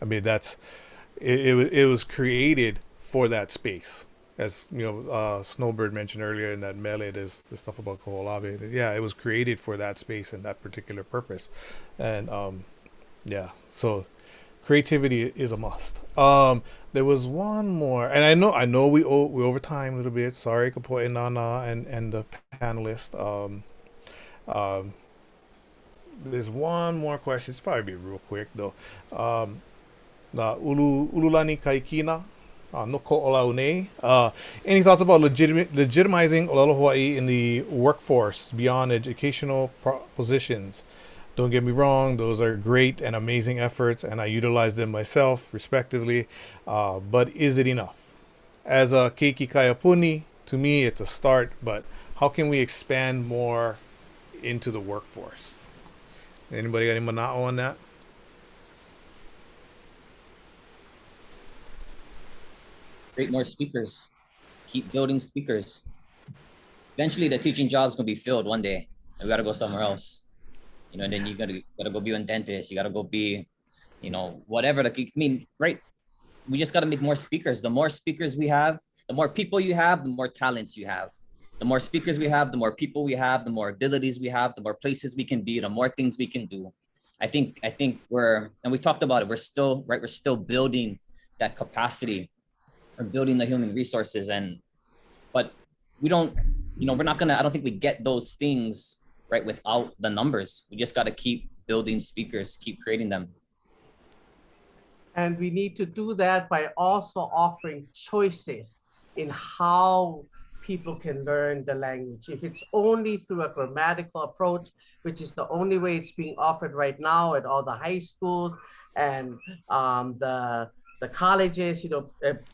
I mean, it was created for that space. As you know, Snowbird mentioned earlier in that mele, there's the stuff about Kaho'olave. Yeah, it was created for that space and that particular purpose. And yeah, so creativity is a must. There was one more, and I know we over time a little bit. Sorry, Kapoe and Nana and the panelists. There's one more question. It's probably be real quick though. Ululani Kaikina. No ko'olau nei. Any thoughts about legitimizing ʻŌlelo Hawaii in the workforce beyond educational positions? Don't get me wrong; those are great and amazing efforts, and I utilize them myself, respectively. But is it enough? As a keiki kaiapuni, to me, it's a start. But how can we expand more into the workforce? Anybody got any mana'o on that? Create more speakers, keep building speakers. Eventually the teaching job's gonna be filled one day, and we gotta go somewhere else. You know, and then you gotta go be a dentist, you gotta go be, you know, whatever. I mean, right? We just gotta make more speakers. The more speakers we have, the more people you have, the more talents you have. The more speakers we have, the more people we have, the more abilities we have, the more places we can be, the more things we can do. I think and we talked about it, we're still building that capacity. Or building the human resources, but we don't, you know, I don't think we get those things right without the numbers. We just got to keep building speakers, keep creating them. And we need to do that by also offering choices in how people can learn the language. If it's only through a grammatical approach, which is the only way it's being offered right now at all the high schools, and the colleges,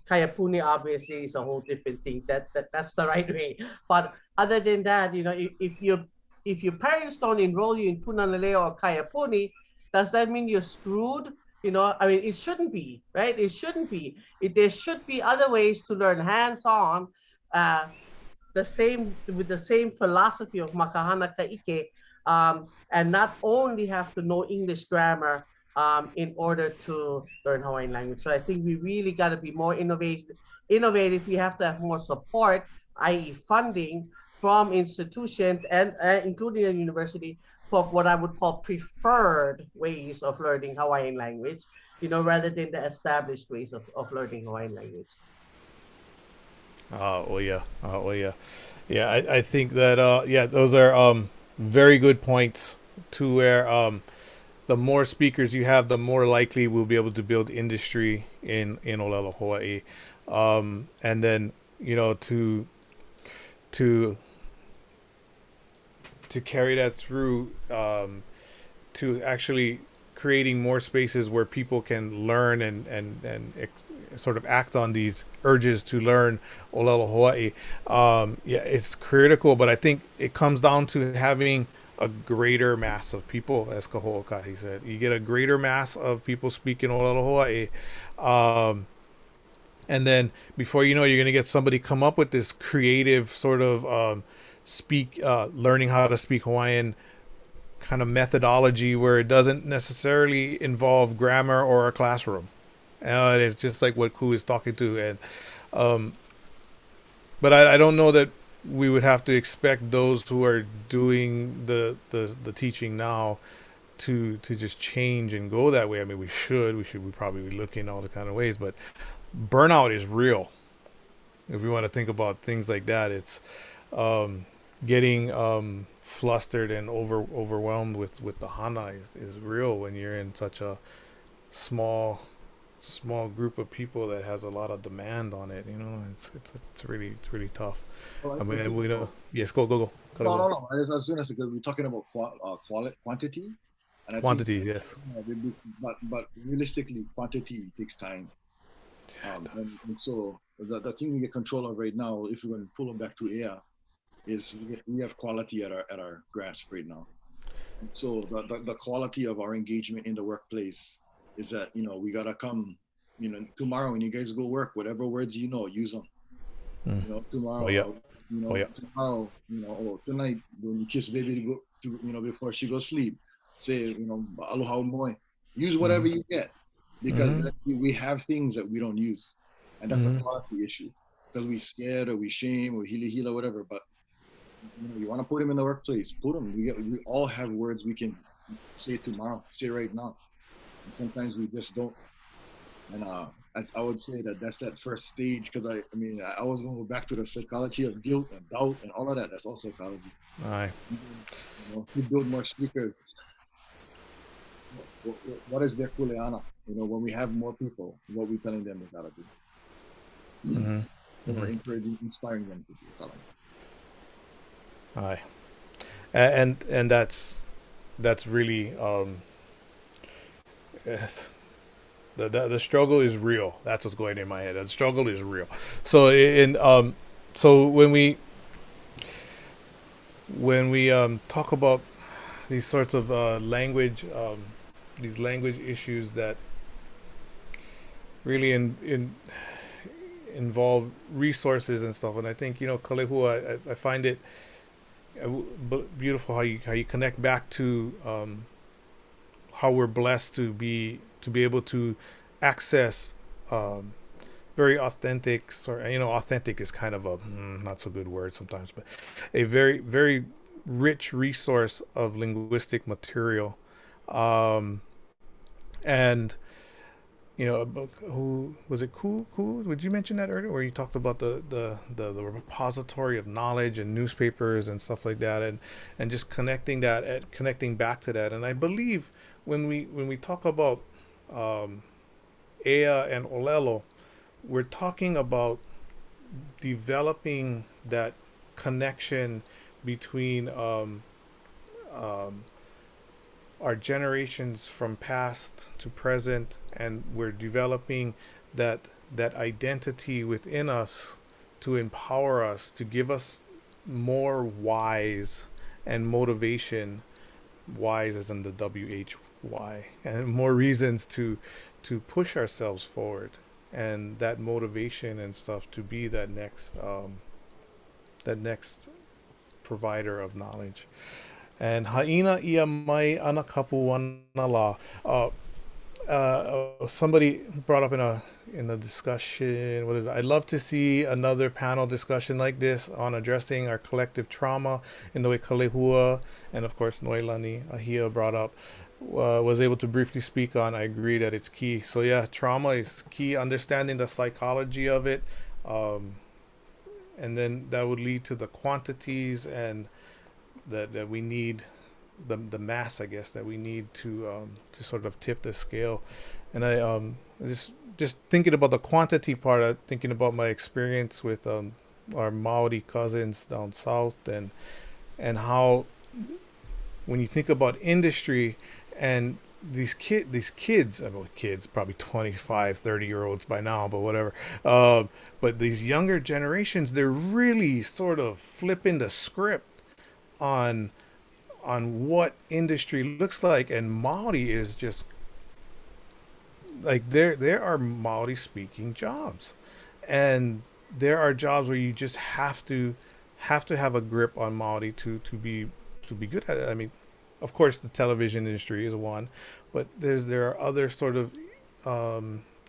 Kayapuni obviously is a whole different thing. That's the right way. But other than that, if your parents don't enroll you in Punanaleo or Kayapuni, does that mean you're screwed? I mean, it shouldn't be, right? It shouldn't be. There should be other ways to learn hands-on, with the same philosophy of makahana kaike, and not only have to know English grammar in order to learn Hawaiian language. So I think we really got to be more innovative. We have to have more support, i.e. funding from institutions and including a university for what I would call preferred ways of learning Hawaiian language, rather than the established ways of learning Hawaiian language. Oh yeah. Yeah, I think that those are very good points to where the more speakers you have, the more likely we'll be able to build industry in ʻŌlelo Hawaii. And then, to carry that through to actually creating more spaces where people can learn and sort of act on these urges to learn ʻŌlelo Hawaii. It's critical, but I think it comes down to having a greater mass of people, as Kahoʻokahi said. You get a greater mass of people speaking ʻŌlelo Hawaii, and then before you know, you're going to get somebody come up with this creative sort of learning how to speak Hawaiian kind of methodology where it doesn't necessarily involve grammar or a classroom. It's just like what Ku is talking to. And but I don't know that we would have to expect those who are doing the teaching now to just change and go that way. I mean, we probably be looking all the kind of ways, but burnout is real. If we want to think about things like that, it's getting flustered and overwhelmed with the hana is real when you're in such a small group of people that has a lot of demand on it. It's really tough. Well, I mean, we know. Yes, go. No. I was going to say, because we're talking about quantity. And I Quantities, think, yes. But realistically, quantity takes time. And so the thing we get control of right now, if we're going to pull them back to Ea, is we have quality at our grasp right now. And so the quality of our engagement in the workplace is that, we gotta come, tomorrow when you guys go work, whatever words use them. Tomorrow, tomorrow, tonight when you kiss baby before she goes sleep, say, aloha moi. Use whatever you get, because we have things that we don't use, and that's a quality issue. Because we scared or we shame or hila whatever, but you want to put them in the workplace, put them. We all have words we can say tomorrow, say right now. And sometimes we just don't. And I would say that's that first stage, because I was going to go back to the psychology of guilt and doubt and all of that. That's all psychology. Aye. To build more speakers. What is their kuleana? When we have more people, what we telling them they gotta do. We're encouraging, inspiring them to do. Aye. And that's really the struggle is real. That's what's going in my head. The struggle is real. So so when we talk about these sorts of these language issues that really involve resources and stuff, and I think Kalehua, I find it beautiful how you connect back to how we're blessed to be able to access very authentic, authentic is kind of a not so good word sometimes, but a very, very rich resource of linguistic material. And who was it? Ku? Would you mention that earlier, where you talked about the repository of knowledge and newspapers and stuff like that, and just connecting back to that. And I believe when we talk about Ea and ʻŌlelo, we're talking about developing that connection between our generations from past to present, and we're developing that identity within us to empower us, to give us more whys and motivation, whys as in the WHY, and more reasons to push ourselves forward, and that motivation and stuff to be that next provider of knowledge. And haina ia mai ana kapu wana la. Somebody brought up in a discussion, what is it? I'd love to see another panel discussion like this on addressing our collective trauma in the way Kalehua and of course Noelani Ahia brought up, was able to briefly speak on. I agree that it's key. So yeah, trauma is key, understanding the psychology of it, and then that would lead to the quantities and that we need, the mass, I guess, that we need to sort of tip the scale. And I just thinking about the quantity part, thinking about my experience with our Maori cousins down south, and how when you think about industry and these kids, I mean, kids probably 25, 30-year-olds by now, but whatever, but these younger generations, they're really sort of flipping the script on what industry looks like. And Maori is just like, there are Maori speaking jobs, and there are jobs where you just have to have a grip on Maori to be good at it. I mean, of course the television industry is one, but there are other sort of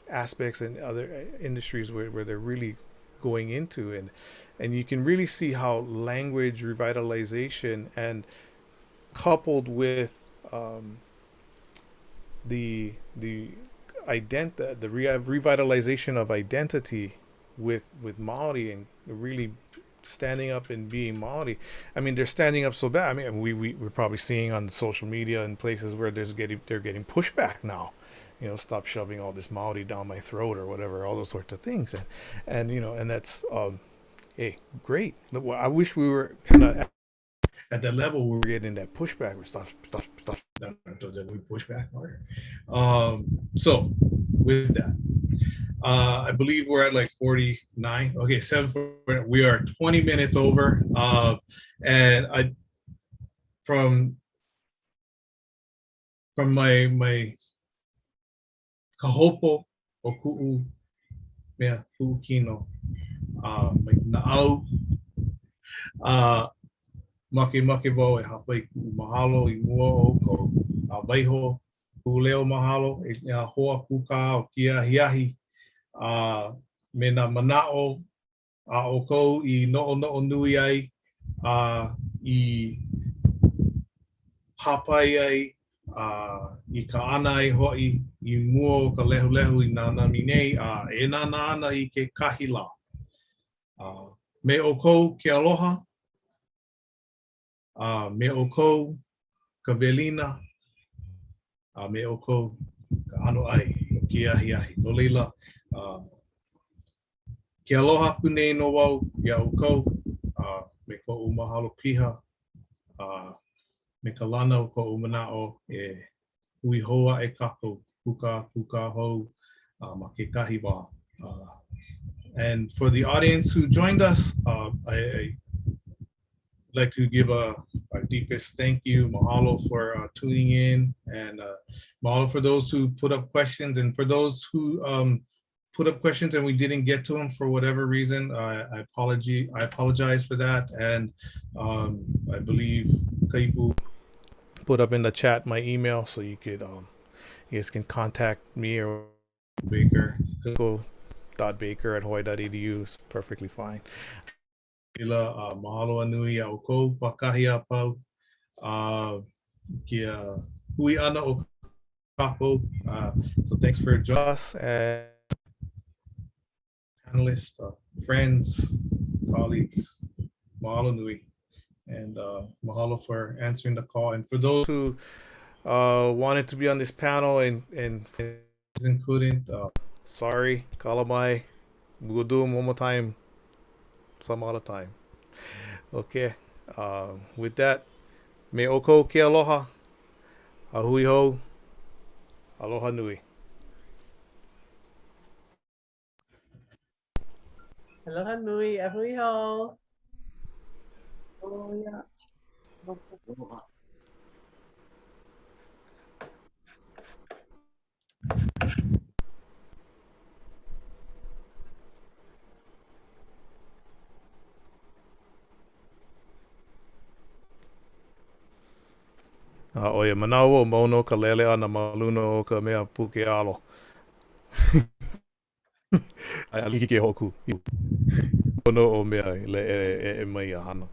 aspects in other industries where they're really going into, and you can really see how language revitalization, and coupled with the revitalization of identity with Maori, and really standing up and being Maori. I mean, they're standing up so bad. I mean, we're probably seeing on social media and places where they're getting pushback now. You know, stop shoving all this Maori down my throat or whatever, all those sorts of things. And you know, and that's hey, great. I wish we were kind of at the level where we're getting that pushback. We're stuff that we push back harder. So with that, I believe we're at like 49. Okay, 7. We are 20 minutes over. And I from my kahopo o ku'u mea ku'u kino, my na'au, make wau e hapai ku'u mahalo I mua o ko a waiho ku'uleo mahalo e hoa kuka o kia hiahi, me na mana'o a o kou I no'o nui ai, I hapai ai, I ka ana ai ho'i I mua o ka lehu I nana minei, e nana ana I ke kahila. Me o kou ke aloha, me o kou ka velina, me o kou ka ano ai o kia hiahi. No leila, ke aloha punei no wau ia o kou, me ko mahalo piha, me ka lana o ko mana'o e hui hoa e kako kuka hou ma ke kahi wā. And for the audience who joined us, I like to give our deepest thank you, mahalo for tuning in, and mahalo for those who put up questions, and for those who put up questions and we didn't get to them for whatever reason, I apologize for that. And I believe Kaipu put up in the chat my email, so you could you guys can contact me or Baker. Baker@hawaii.edu is perfectly fine. Mahalo anui a o kou pakahi a pau, kia hui ana o kapo. So thanks for joining us, and panelists, friends, colleagues, mahalo nui, and mahalo for answering the call. And for those who wanted to be on this panel and couldn't, sorry, kalamai, we'll do them one more time, some other time. Okay, with that, me oko ke aloha, Ahui hou. Aloha nui. Aloha nui, ahui ho. Oh, yeah. Aloha. Oia, manawa o mauno ka lele ana maluna o ka mea puke alo. Ai aliki ke hoku. Ono o mea le e mai a hana.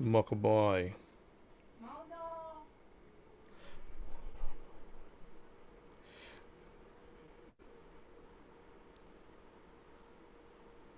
Maka bai.